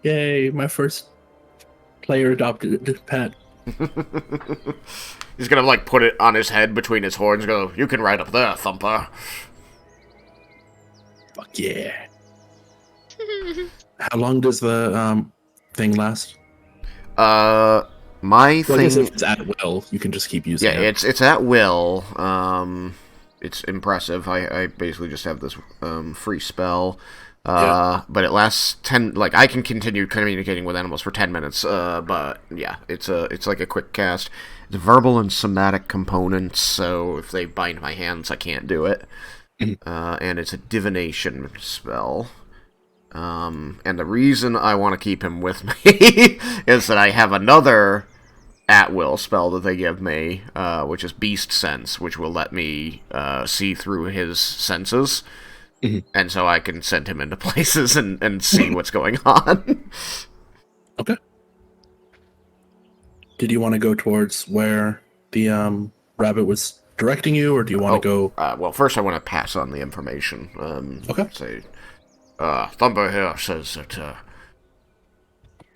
Yay, my first player adopted pet.
He's gonna put it on his head between his horns and go, you can ride up there, Thumper.
Fuck yeah. How long does the thing last?
My thing...
I guess if it's at will, you can just keep using it.
Yeah, it's at will. it's impressive. I basically just have this free spell.
Yeah.
But it lasts 10, like, I can continue communicating with animals for 10 minutes, but, yeah, it's like a quick cast. It's verbal and somatic components, so if they bind my hands, I can't do it. And it's a divination spell. And the reason I want to keep him with me is that I have another at-will spell that they give me, which is Beast Sense, which will let me see through his senses. And so I can send him into places and see what's going on.
Okay. Did you want to go towards where the rabbit was directing you, or do you want to go...
Well, first I want to pass on the information.
Okay.
Say, Thumper here says that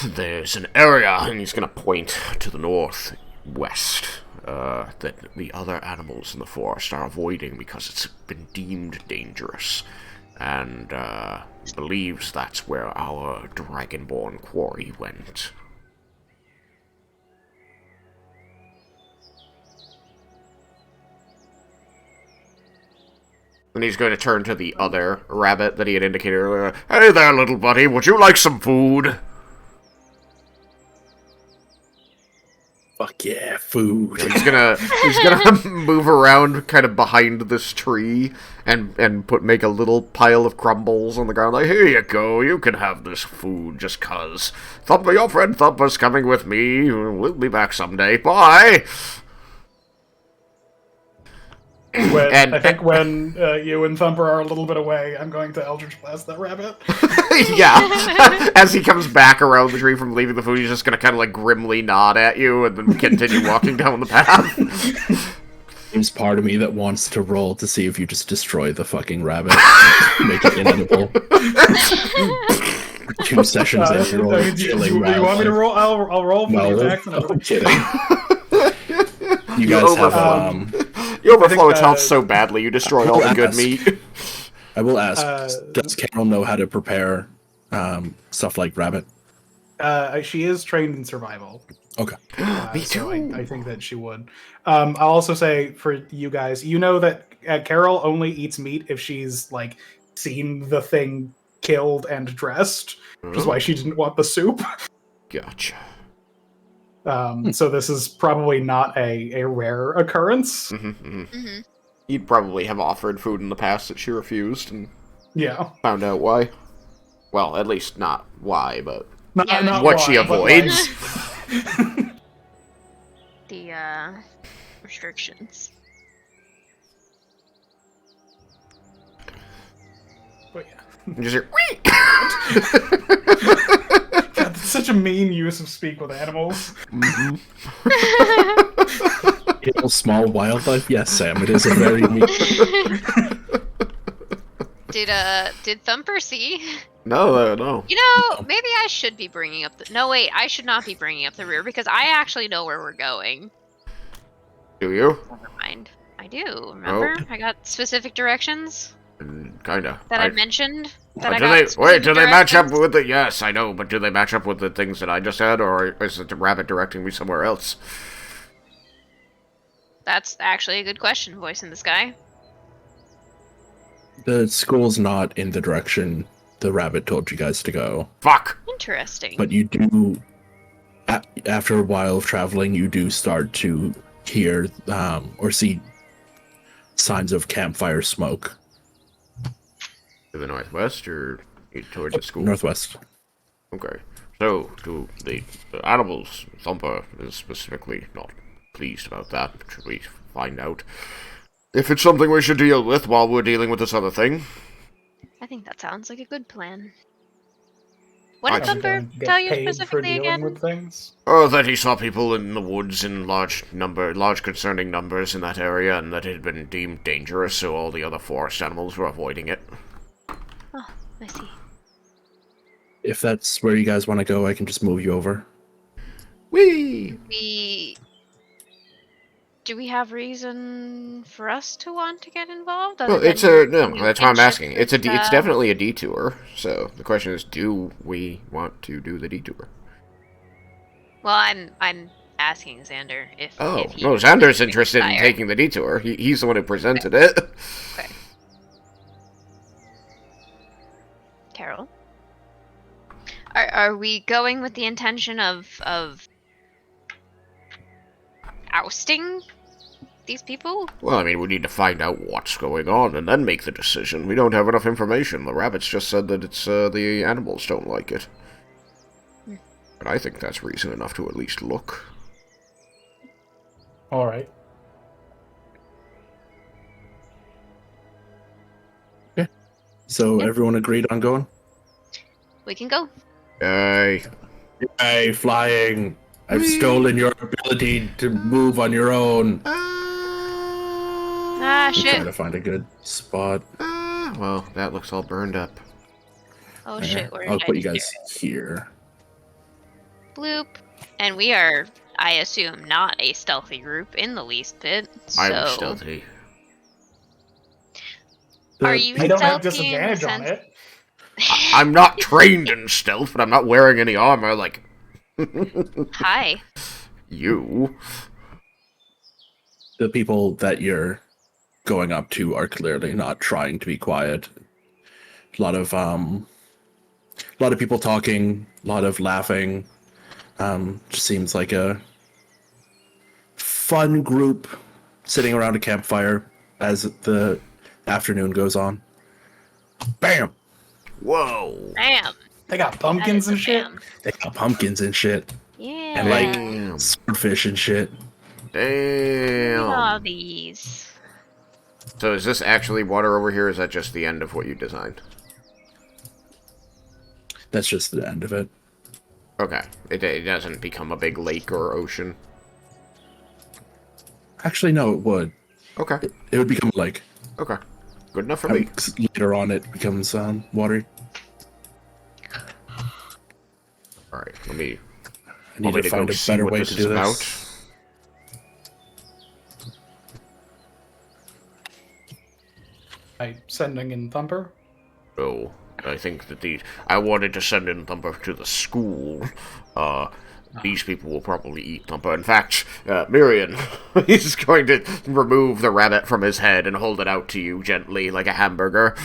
there's an area, and he's going to point to the northwest, that the other animals in the forest are avoiding because it's been deemed dangerous, and believes that's where our dragonborn quarry went. And he's going to turn to the other rabbit that he had indicated earlier. Hey there, little buddy, would you like some food?
Fuck yeah, food.
He's gonna move around kind of behind this tree and make a little pile of crumbles on the ground. Like, here you go, you can have this food just cause. Thumper, your friend Thumper's coming with me. We'll be back someday. Bye.
I think when you and Thumper are a little bit away, I'm going to Eldritch Blast that rabbit.
Yeah. As he comes back around the tree from leaving the food, he's just gonna kind of like grimly nod at you and then continue walking down the path.
There's part of me that wants to roll to see if you just destroy the fucking rabbit. Make it inedible. 2 sessions after all.
Do you want me to roll? I'll roll for the attacks.
I'm kidding. You guys have
you overflow its health so badly, you destroy all the good meat.
I will ask, does Carol know how to prepare stuff like rabbit?
She is trained in survival.
Okay.
Me too.
So I think that she would. I'll also say for you guys, you know that Carol only eats meat if she's like seen the thing killed and dressed, which is why she didn't want the soup.
Gotcha.
So this is probably not a rare occurrence.
You'd probably have offered food in the past that she refused and found out why. Well, at least not why, but
not
what
why,
she avoids.
The restrictions.
But yeah.
You just hear,
God, that's such a mean use of speak with animals.
Small wildlife? Yes, Sam, it is a very neat...
Did Thumper see?
No.
You know, maybe I should be bringing up the... No, wait, I should not be bringing up the rear, because I actually know where we're going.
Do you?
Never mind. I do, remember? I got specific directions.
Kinda.
That I mentioned?
Do they match up with the... Yes, I know, but do they match up with the things that I just had, or is it the rabbit directing me somewhere else?
That's actually a good question, voice in the sky.
The school's not in the direction the rabbit told you guys to go.
Fuck!
Interesting.
But you do... After a while of traveling, you do start to hear or see signs of campfire smoke.
To the northwest, or towards the school?
Northwest.
Okay. So, do the animals, Thumper is specifically not pleased about that. Should we find out if it's something we should deal with while we're dealing with this other thing?
I think that sounds like a good plan. What did Thumper
Get
tell you
paid for
specifically
dealing
again?
with things?
Oh, that he saw people in the woods in large concerning numbers in that area, and that it had been deemed dangerous, so all the other forest animals were avoiding it.
Oh, I see.
If that's where you guys want to go, I can just move you over.
Whee!
Do we have reason for us to want to get involved?
Well, it's a... No, that's why I'm asking. It's definitely a detour, so the question is, do we want to do the detour?
Well, I'm asking Xander if
Oh,
he
no,
was
Xander's
doing
interested in
fire.
taking the detour. He's the one who presented it.
Okay. Carol? Are we going with the intention of ousting these people?
Well, I mean, we need to find out what's going on and then make the decision. We don't have enough information. The rabbits just said that it's the animals don't like it. But I think that's reason enough to at least look.
All right.
So
Yep.
everyone agreed on going?
We can go.
Yay.
Hey, flying! I've stolen your ability to move on your own.
Ah,
Try
shit.
to find a good spot.
Well, that looks all burned up.
Oh shit, where
I'll
did I
put you
do
guys here.
Bloop. And we are, I assume, not a stealthy group in the least bit. So
I'm stealthy.
Are you
I don't have
stealthy in the
disadvantage on
sense-
it.
I'm not trained in stealth, but I'm not wearing any armor like
Hi.
you.
The people that you're going up to are clearly not trying to be quiet. A lot of people talking, a lot of laughing. Just seems like a fun group sitting around a campfire as the afternoon goes on. Bam!
Whoa.
Bam.
They got
That
pumpkins
is a
and shit.
bam.
They got pumpkins and shit,
Yeah.
and like
Damn.
swordfish and shit.
Look at all
Damn.
these.
So is this actually water over here, or is that just the end of what you designed?
That's just the end of it.
Okay. It doesn't become a big lake or ocean.
Actually, no, it would.
Okay.
It would become like
Okay. Good enough for me.
later on. It becomes water.
Alright, let me...
I need to find a better way to do this.
By sending in Thumper.
Oh, I think that I wanted to send in Thumper to the school. These people will probably eat Thumper. In fact, Miriam, he's going to remove the rabbit from his head and hold it out to you gently like a hamburger.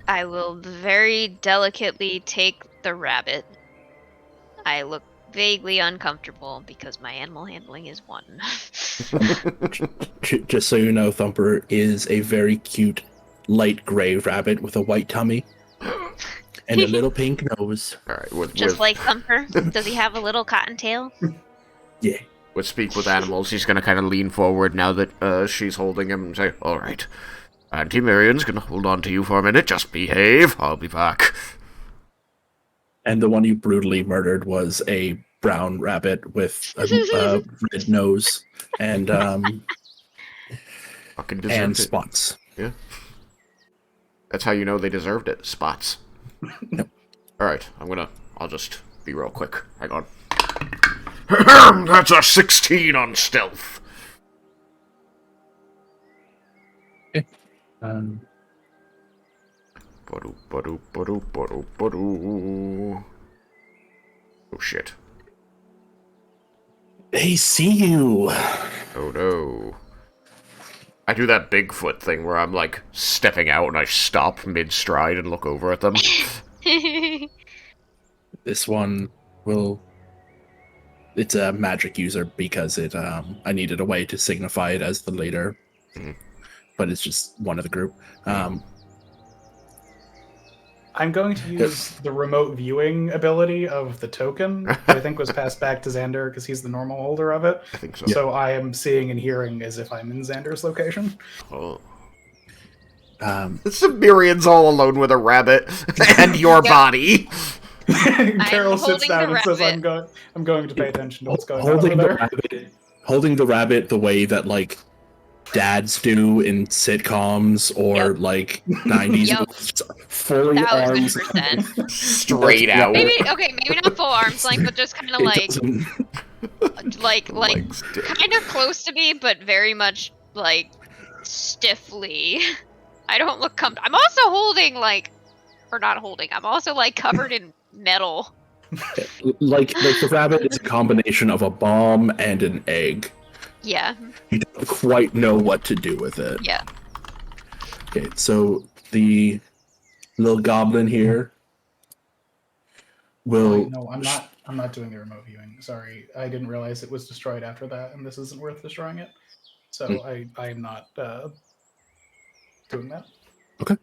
I will very delicately take the rabbit. I look vaguely uncomfortable because my animal handling is 1.
Just so you know, Thumper is a very cute light gray rabbit with a white tummy and a little pink nose.
Alright,
Just like Thumper. Does he have a little cottontail?
Yeah.
with Speak with Animals, he's gonna kind of lean forward now that she's holding him and say, alright, Auntie Miriam's gonna hold on to you for a minute, just behave, I'll be back.
And the one you brutally murdered was a brown rabbit with a red nose and
Fucking deserved it.
spots.
Yeah. That's how you know they deserved it. Spots.
Yep.
Alright, I'll just be real quick. Hang on. That's a 16 on stealth. Oh shit.
They see you.
Oh no. I do that Bigfoot thing where I'm like stepping out and I stop mid-stride and look over at them.
This one will. It's a magic user because it. I needed a way to signify it as the leader, but it's just one of the group.
I'm going to use the remote viewing ability of the token that I think was passed back to Xander because he's the normal holder of it.
I think so.
So I am seeing and hearing as if I'm in Xander's location.
Oh. Siberian's all alone with a rabbit and your body.
Carol sits
holding
down
the
and says,
rabbit.
I'm going to pay attention to what's going on
holding
over
the
there.
rabbit, holding the rabbit the way that like dads do in sitcoms or like 90s
Yep.
full arms
1000%.
Straight out.
Maybe not full arms length, but just kind of
It
like
doesn't-
Legs dead.
kind of close to me, but very much like stiffly. I don't look I'm also holding I'm also like covered in metal.
Like the rabbit is a combination of a bomb and an egg.
Yeah.
You don't quite know what to do with it.
Yeah.
Okay, so the little goblin here will.
No, I'm not doing the remote viewing. Sorry, I didn't realize it was destroyed after that, and this isn't worth destroying it. So I'm not doing that.
Okay.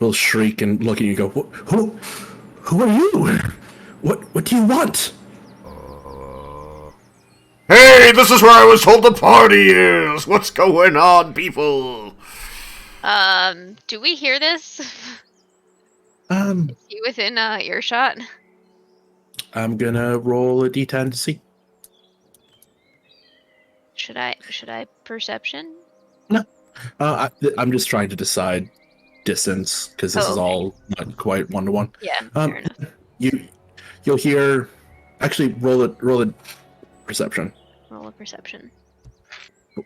Will shriek and look at you. And go, who are you? What do you want?
Hey, this is where I was told the party is! What's going on, people?
Do we hear this?
Um,
Is he within earshot?
I'm gonna roll a d10 to see.
Should I perception?
No. I'm just trying to decide distance because this is all not quite 1-to-1.
Yeah, fair enough.
You'll hear. Actually, roll a perception.
Roll a perception.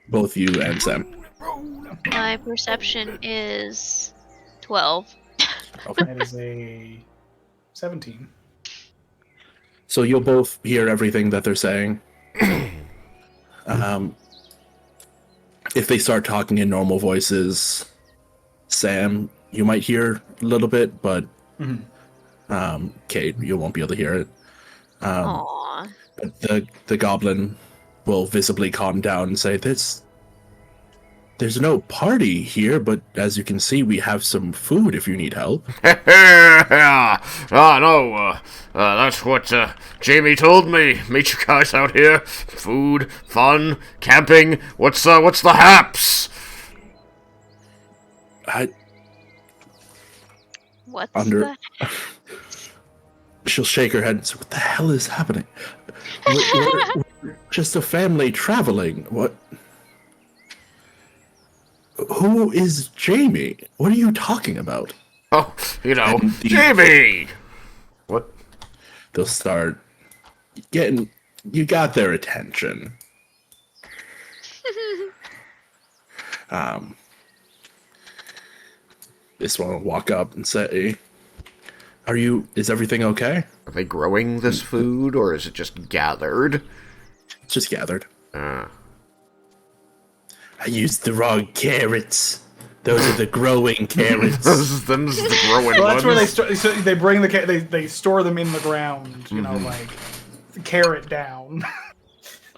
Both you and Sam.
My perception is 12.
Okay.
That is a 17.
So you'll both hear everything that they're saying. If they start talking in normal voices, Sam, you might hear a little bit, but Kate, you won't be able to hear it.
Aww.
But the goblin will visibly calm down and say, There's no party here, but as you can see, we have some food if you need help.
No, that's what Jamie told me. Meet you guys out here. Food, fun, camping. What's the haps?
What's
Under-
the...
She'll shake her head and say, What the hell is happening? We're just a family traveling. What? Who is Jamie? What are you talking about?
Oh, Jamie! What?
They'll start getting... You got their attention. This one will walk up and say, is everything okay?
Are they growing this food, or is it just gathered?
It's just gathered. I used the wrong carrots. Those are the growing carrots.
Those are the growing
Well, that's
ones.
where they bring they store them in the ground. You know, like carrot down.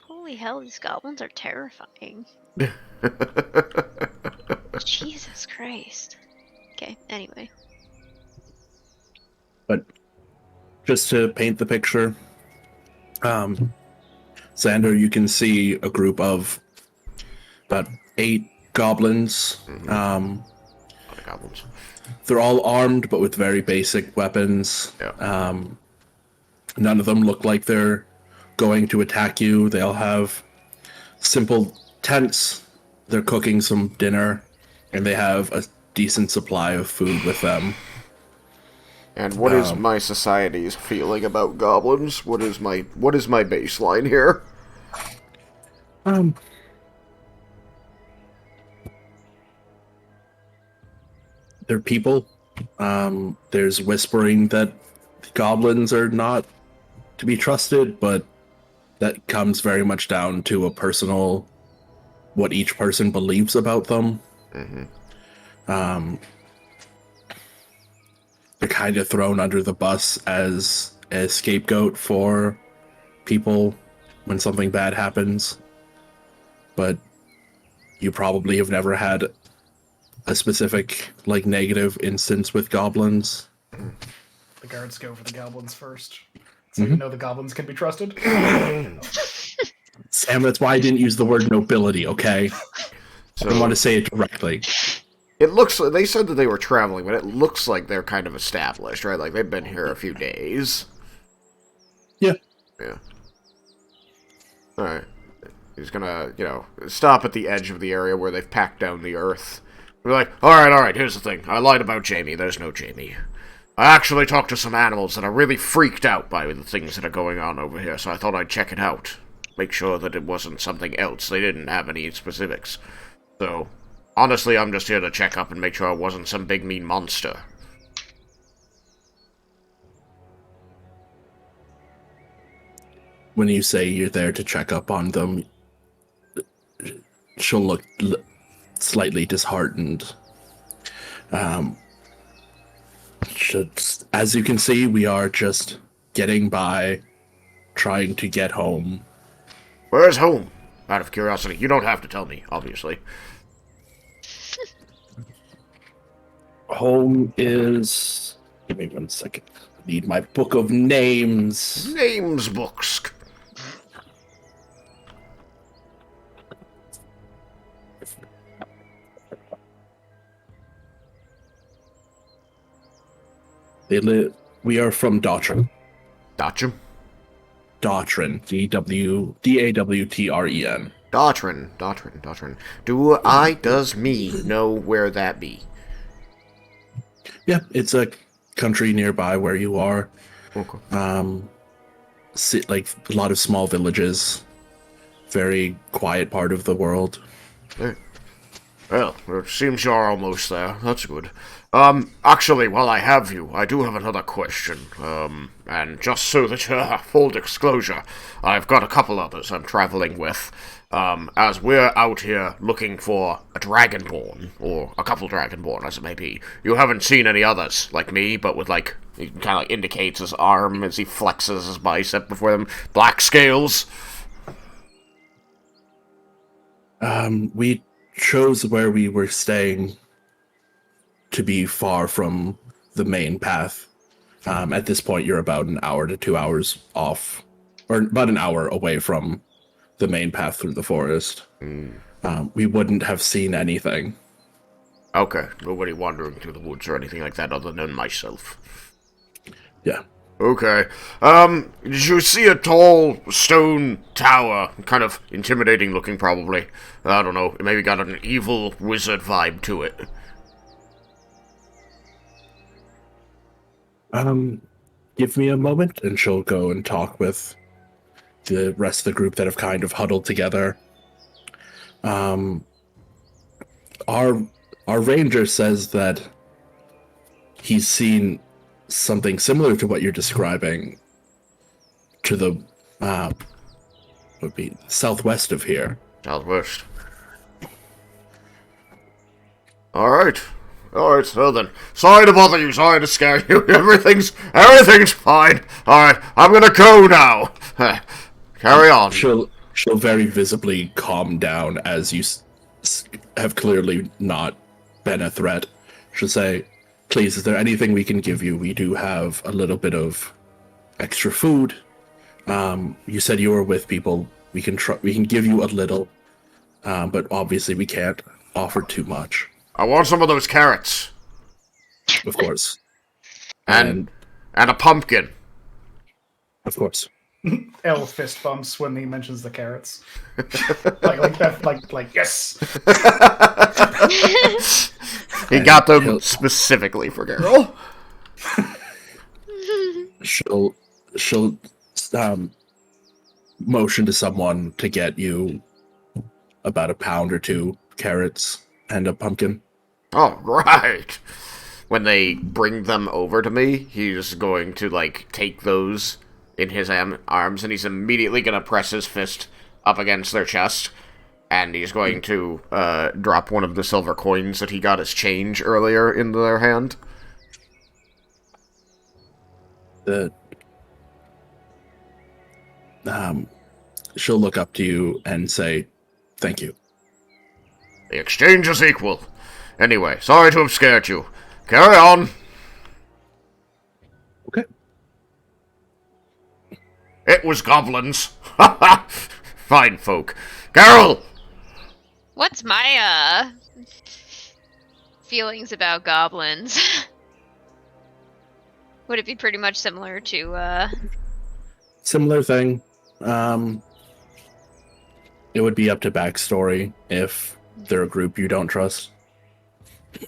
Holy hell, these goblins are terrifying. Jesus Christ. Okay, anyway.
But just to paint the picture, Xander, you can see a group of about 8 goblins.
Goblins.
They're all armed, but with very basic weapons.
Yeah.
None of them look like they're going to attack you. They all have simple tents. They're cooking some dinner, and they have a decent supply of food with them.
And what is my society's feeling about goblins? What is my baseline here?
They're people. There's whispering that goblins are not to be trusted, but that comes very much down to a personal, what each person believes about them. They're kind of thrown under the bus as a scapegoat for people when something bad happens. But you probably have never had a specific, negative instance with goblins.
The guards go for the goblins first. So you know the goblins can be trusted.
Sam, that's why I didn't use the word nobility, okay?
So,
I want to say it directly.
It looks like they said that they were traveling, but it looks like they're kind of established, right? Like they've been here a few days.
Yeah.
Yeah. Alright. He's gonna, stop at the edge of the area where they've packed down the earth. We're like, alright, here's the thing. I lied about Jamie. There's no Jamie. I actually talked to some animals that are really freaked out by the things that are going on over here, so I thought I'd check it out. Make sure that it wasn't something else. They didn't have any specifics. So, honestly, I'm just here to check up and make sure it wasn't some big mean monster.
when you say you're there to check up on them, she'll look slightly disheartened. As you can see, we are just getting by, trying to get home.
Where's home? Out of curiosity. You don't have to tell me, obviously.
Home is... Give me 1 second. I need my book of names.
Names books.
We are from Daughtrin.
Daughtrin?
Daughtrin. D-A-W-T-R-E-N.
Daughtrin. Does me know where that be?
Yeah, it's a country nearby where you are.
Okay.
Like a lot of small villages. Very quiet part of the world.
Hey. Well, it seems you're almost there. That's good. Actually, while I have you, I do have another question. And just so that, full disclosure, I've got a couple others I'm traveling with. As we're out here looking for a Dragonborn, or a couple Dragonborn, as it may be. You haven't seen any others, like me, but with, like, he kind of like indicates his arm as he flexes his bicep before them. Black scales.
We chose where we were staying to be far from the main path. At this point, you're about an hour to 2 hours off, or about an hour away from the main path through the forest. We wouldn't have seen anything.
Okay, nobody wandering through the woods or anything like that other than myself.
Yeah.
Okay. Did you see a tall stone tower? Kind of intimidating looking, probably. I don't know, it maybe got an evil wizard vibe to it.
Give me a moment, and she'll go and talk with the rest of the group that have kind of huddled together. Our ranger says that he's seen something similar to what you're describing to the would be southwest of here.
Southwest. Alright, well then. Sorry to bother you, sorry to scare you. Everything's fine. Alright, I'm gonna go now. Carry on.
She'll very visibly calm down as you have clearly not been a threat. She'll say, please, is there anything we can give you? We do have a little bit of extra food. You said you were with people. We can give you a little, but obviously we can't offer too much.
I want some of those carrots.
Of course.
And a pumpkin.
Of course.
L fist bumps when he mentions the carrots. like yes.
He got them specifically for Garrel.
She'll motion to someone to get you about a pound or two carrots and a pumpkin.
All right. When they bring them over to me, he's going to, like, take those in his arms, and he's immediately going to press his fist up against their chest, and he's going to drop one of the silver coins that he got as change earlier into their hand.
She'll look up to you and say, thank you.
The exchange is equal. Anyway, sorry to have scared you. Carry on.
Okay.
It was goblins. Ha ha! Fine folk. Carol!
What's my, feelings about goblins? Would it be pretty much similar to,
Similar thing. It would be up to backstory if they're a group you don't trust.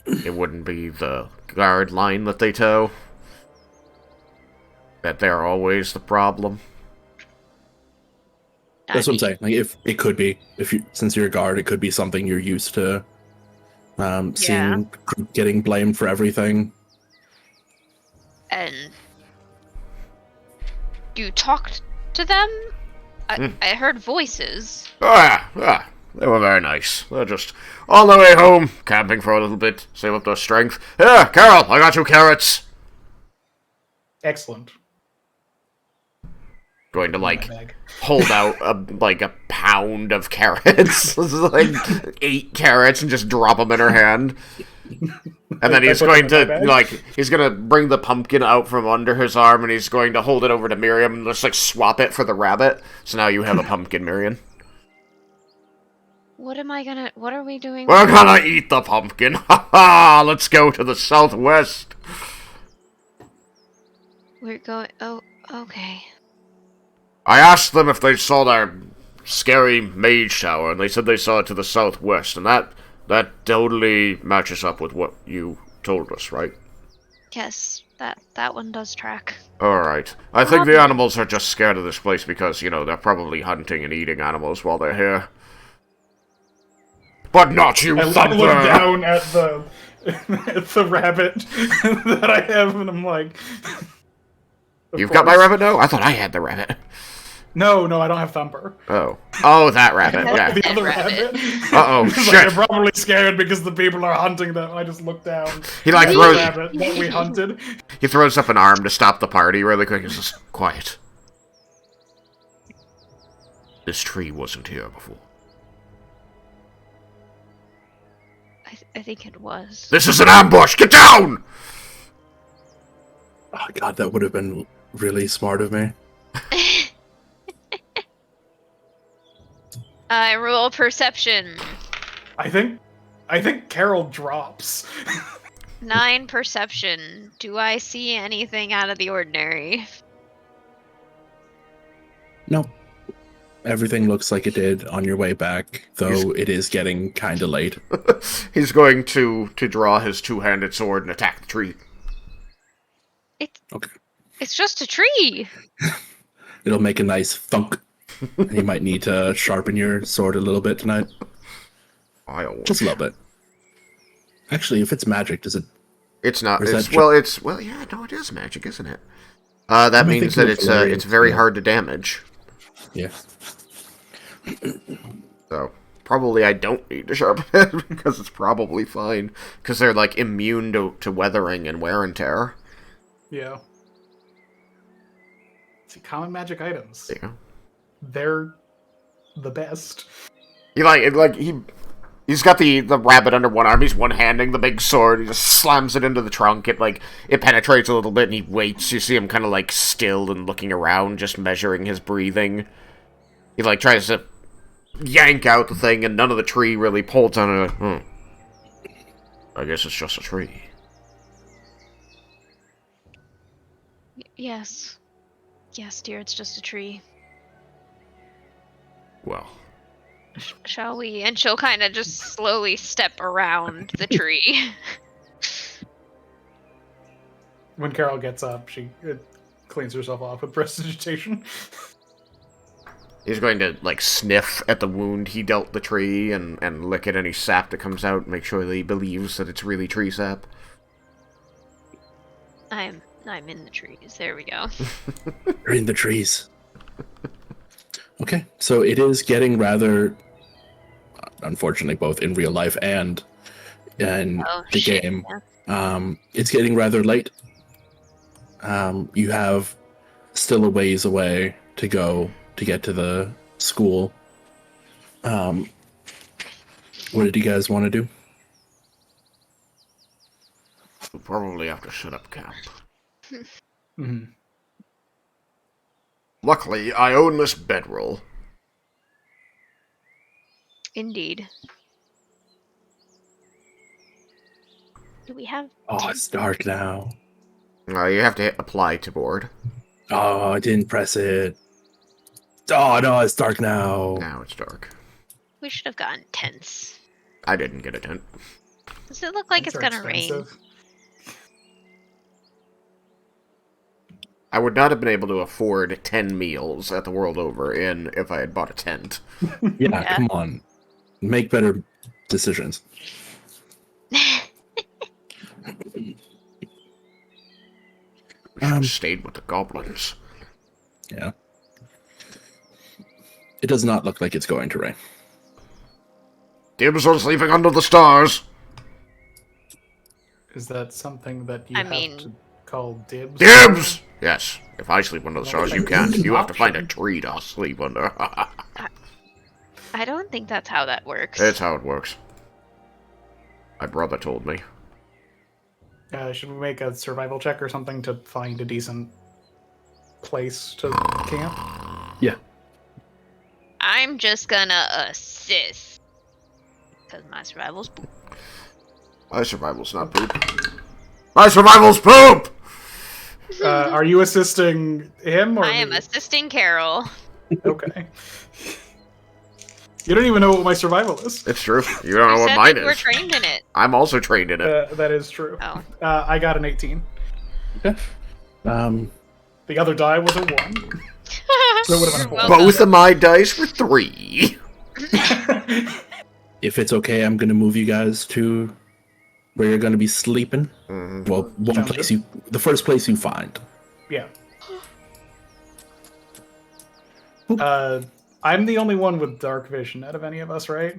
It wouldn't be the guard line that they tow. That they're always the problem.
That's what I'm saying. Like, if it could be, since you're a guard, it could be something you're used to. Seeing getting blamed for everything.
And you talked to them I heard voices.
Ah, they were very nice. They're just on their way home, camping for a little bit, save up their strength. Here, Carol, I got you carrots.
Excellent.
Going to, like,
My bag.
hold out a pound of carrots. Like 8 carrots and just drop them in her hand. And then
I
he's
put
going
them in
to,
my bag.
like, he's going to bring the pumpkin out from under his arm and he's going to hold it over to Miriam and just, like, swap it for the rabbit. So now you have a pumpkin, Miriam.
What are we doing?
We're gonna eat the pumpkin. Ha ha! Let's go to the southwest.
We're going. Oh, okay.
I asked them if they saw their scary maid shower, and they said they saw it to the southwest, and that totally matches up with what you told us, right?
Yes, that one does track.
Alright. I think the animals are just scared of this place because, you know, they're probably hunting and eating animals while they're here. But not you,
I look
Thumper!
down at the at the rabbit that I have, and I'm like,
You've got my rabbit now? I thought I had the rabbit.
No, I don't have Thumper.
Oh, that rabbit, yeah.
The other
rabbit.
rabbit.
Uh-oh,
He's
shit.
like, they're probably scared because the people are hunting them. I just look down.
He, like,
at the
throws...
rabbit that we hunted.
He throws up an arm to stop the party really quick. He's just, quiet. This tree wasn't here before.
I think it was.
This is an ambush! Get down!
Oh god, that would have been really smart of me.
I roll perception.
I think Carol drops.
9 perception. Do I see anything out of the ordinary?
Nope. Everything looks like it did on your way back, though it is getting kinda late.
He's going to draw his two-handed sword and attack the tree.
It's just a tree.
It'll make a nice thunk. And you might need to sharpen your sword a little bit tonight. Just a little bit. Actually, if it's magic, does it...
It's not.
Or is
It's,
that
well, yeah, no, it is magic, isn't it? That means that it's very hard to damage.
Yeah.
So, probably I don't need to sharpen it, because it's probably fine. Because they're, like, immune to weathering and wear and tear.
Yeah. See, common magic items.
Yeah.
They're the best.
He's got the rabbit under one arm, he's one-handing the big sword, he just slams it into the trunk, it penetrates a little bit, and he waits. You see him kind of, like, still and looking around, just measuring his breathing. He, like, tries to yank out the thing, and none of the tree really pulls on it. I guess it's just a tree.
Yes. Yes, dear, it's just a tree.
Well...
Shall we? And she'll kind of just slowly step around the tree.
When Carol gets up, she cleans herself off with prestidigitation.
He's going to, like, sniff at the wound he dealt the tree and lick at any sap that comes out, make sure that he believes that it's really tree sap.
I'm in the trees. There we go.
You're in the trees. Okay, so it is getting rather, unfortunately, both in real life and in the game.
Yeah.
It's getting rather late. You have still a ways away to go to get to the school. What did you guys want to do?
We'll probably have to set up camp.
Mm-hmm.
Luckily, I own this bedroll.
Indeed. Do we have...
Oh, it's dark now.
You have to hit apply to board.
Oh, I didn't press it. Oh, no, it's dark now.
Now it's dark.
We should have gotten tents.
I didn't get a tent.
Does it look like
These
it's
are
gonna rain?
expensive.
I would not have been able to afford 10 meals at the world over if I had bought a tent.
Yeah, come on. Make better decisions.
We should have stayed with the goblins.
Yeah. It does not look like it's going to rain.
Dibs on sleeping under the stars.
Is that something that you
I
have
mean-
to call dibs?
Dibs! Yes. If I sleep under the stars, you can't.
Option.
You have to find a tree to sleep under.
I don't think that's how that works.
It's how it works. My brother told me.
Should we make a survival check or something to find a decent place to camp?
Yeah.
I'm just gonna assist. Because my survival's poop.
My survival's not poop. My survival's poop!
Are you assisting him or
I am
me?
assisting Carol.
Okay. You don't even know what my survival is.
It's true. You don't know
You
what
said
mine
that we're
is.
trained in it.
I'm also trained in it.
That is true.
Oh.
I got an 18.
Okay.
The other die was a 1. So it would have been a 4.
Both of my dice were 3.
If it's okay, I'm gonna move you guys to where you're gonna be sleeping.
Mhm.
Well,
Sounds
the first place you find.
Yeah. I'm the only one with dark vision out of any of us, right?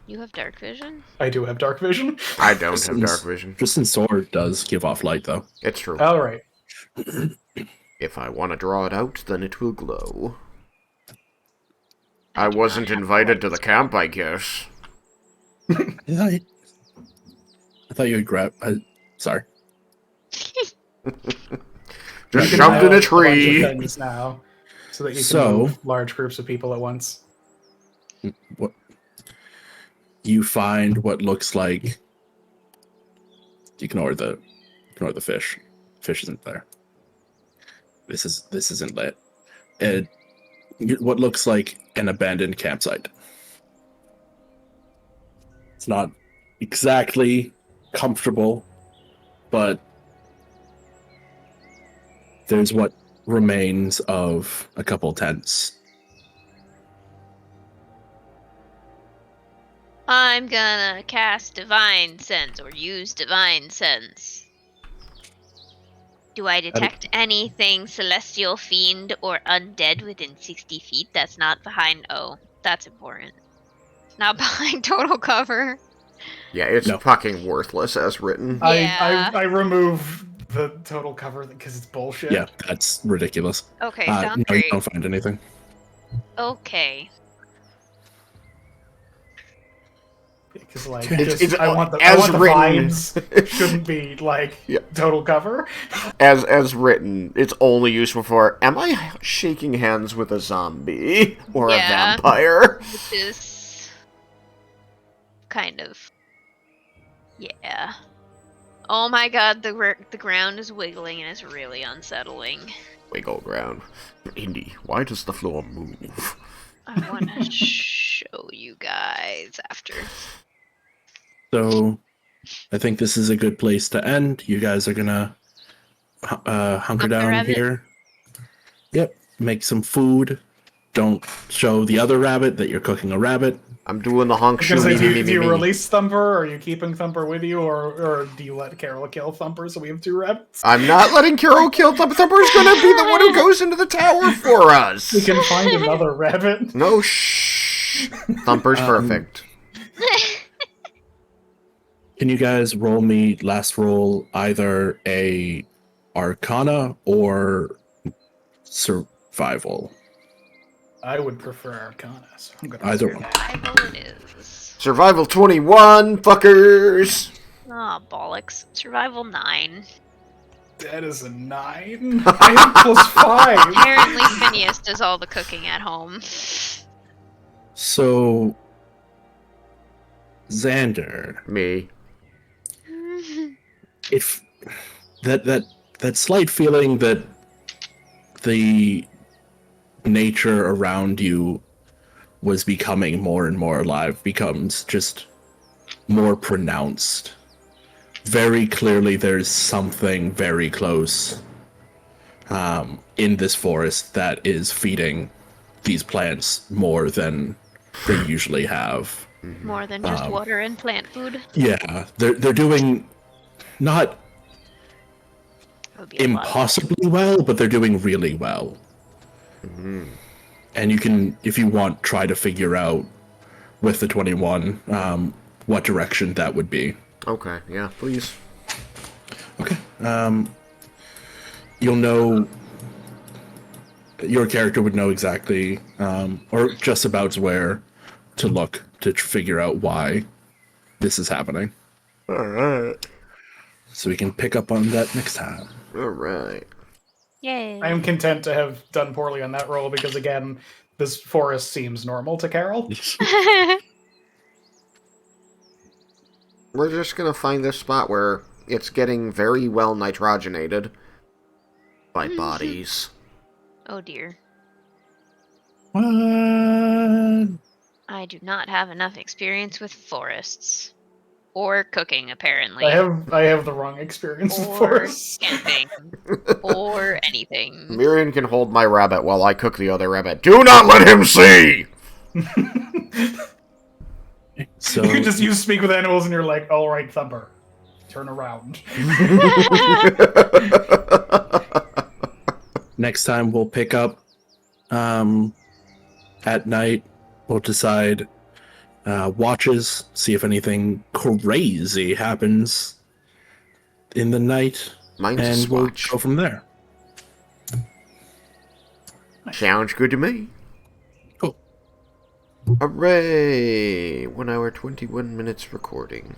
You have dark vision?
I do have dark vision.
I don't have dark vision.
Tristan's sword does give off light, though.
It's true.
All right.
If I want to draw it out, then it will glow. I
do
wasn't
not have
invited to the
lights.
camp, I guess.
Yeah, I thought you would grab. Sorry.
Just
You can
shoved
have
in a
bunch of
tree.
things now, so that you can
So-
move large groups of people at once.
What you find what looks like. Ignore the fish. Fish isn't there. This isn't lit. What looks like an abandoned campsite. It's not exactly comfortable, but there's what remains of a couple tents.
I'm gonna cast Divine Sense or use Divine Sense. Do I detect anything celestial, fiend, or undead within 60 feet that's not behind... Oh, that's important. Not behind total cover.
Yeah, it's
No.
fucking worthless as written.
Yeah.
I remove the total cover because it's bullshit.
Yeah, that's ridiculous.
Okay,
No,
sounds
you
great.
don't find anything.
Okay.
Because like,
It's-
just,
it's
I want the
as written.
vines shouldn't be like
Yeah.
total cover.
As written, it's only useful for, am I shaking hands with a zombie? Or
Yeah.
a vampire?
Which is... kind of... Yeah. Oh my god, the ground is wiggling and it's really unsettling.
Wiggle ground. Indy, why does the floor move?
I want to show you guys after.
So, I think this is a good place to end. You guys are gonna hunker
Hump the
down
rabbit?
here. Yep. Make some food. Don't show the other rabbit that you're cooking a rabbit.
I'm doing the honk
Because
shoe.
do you release Thumper? Are you keeping Thumper with you, or do you let Carol kill Thumper so we have 2 rabbits?
I'm not letting Carol kill Thumper. Thumper's gonna be the one who goes into the tower for
We
us.
can find another rabbit.
No, shh. Thumper's perfect.
Can you guys roll me last roll either a Arcana or Survival?
I would prefer Arcana, so I'm gonna
Either
do
one.
that.
I know it is.
Survival 21, fuckers.
Oh, bollocks. Survival 9.
That is a 9. I have +5.
Apparently Phineas does all the cooking at home.
So, Xander,
Me.
if that slight feeling that the nature around you was becoming more and more alive becomes just more pronounced. Very clearly there's something very close in this forest that is feeding these plants more than they usually have.
More than just water and plant food.
Yeah, they're doing not
That would be a lot.
impossibly well, but they're doing really well. And you can, if you want, try to figure out with the 21 what direction that would be.
Okay, yeah, please.
Okay. You'll know. Your character would know exactly, or just about where to look to figure out why this is happening.
Alright.
So we can pick up on that next time.
Alright.
Yay.
I am content to have done poorly on that roll because, again, this forest seems normal to Carol.
We're just gonna find this spot where it's getting very well nitrogenated by bodies.
Oh dear.
What?
I do not have enough experience with forests. Or cooking, apparently.
I have the wrong experience with
or
forests.
camping. Or anything.
Miriam can hold my rabbit while I cook the other rabbit. Do not let him see!
So
You just use speak with animals and you're like, all right, Thumper, turn around.
next time we'll pick up at night. We'll decide watches, see if anything crazy happens in the night,
Mine's a
and we'll
swatch.
go from there.
Sounds good to me.
Cool.
Hooray! 1 hour, 21 minutes recording.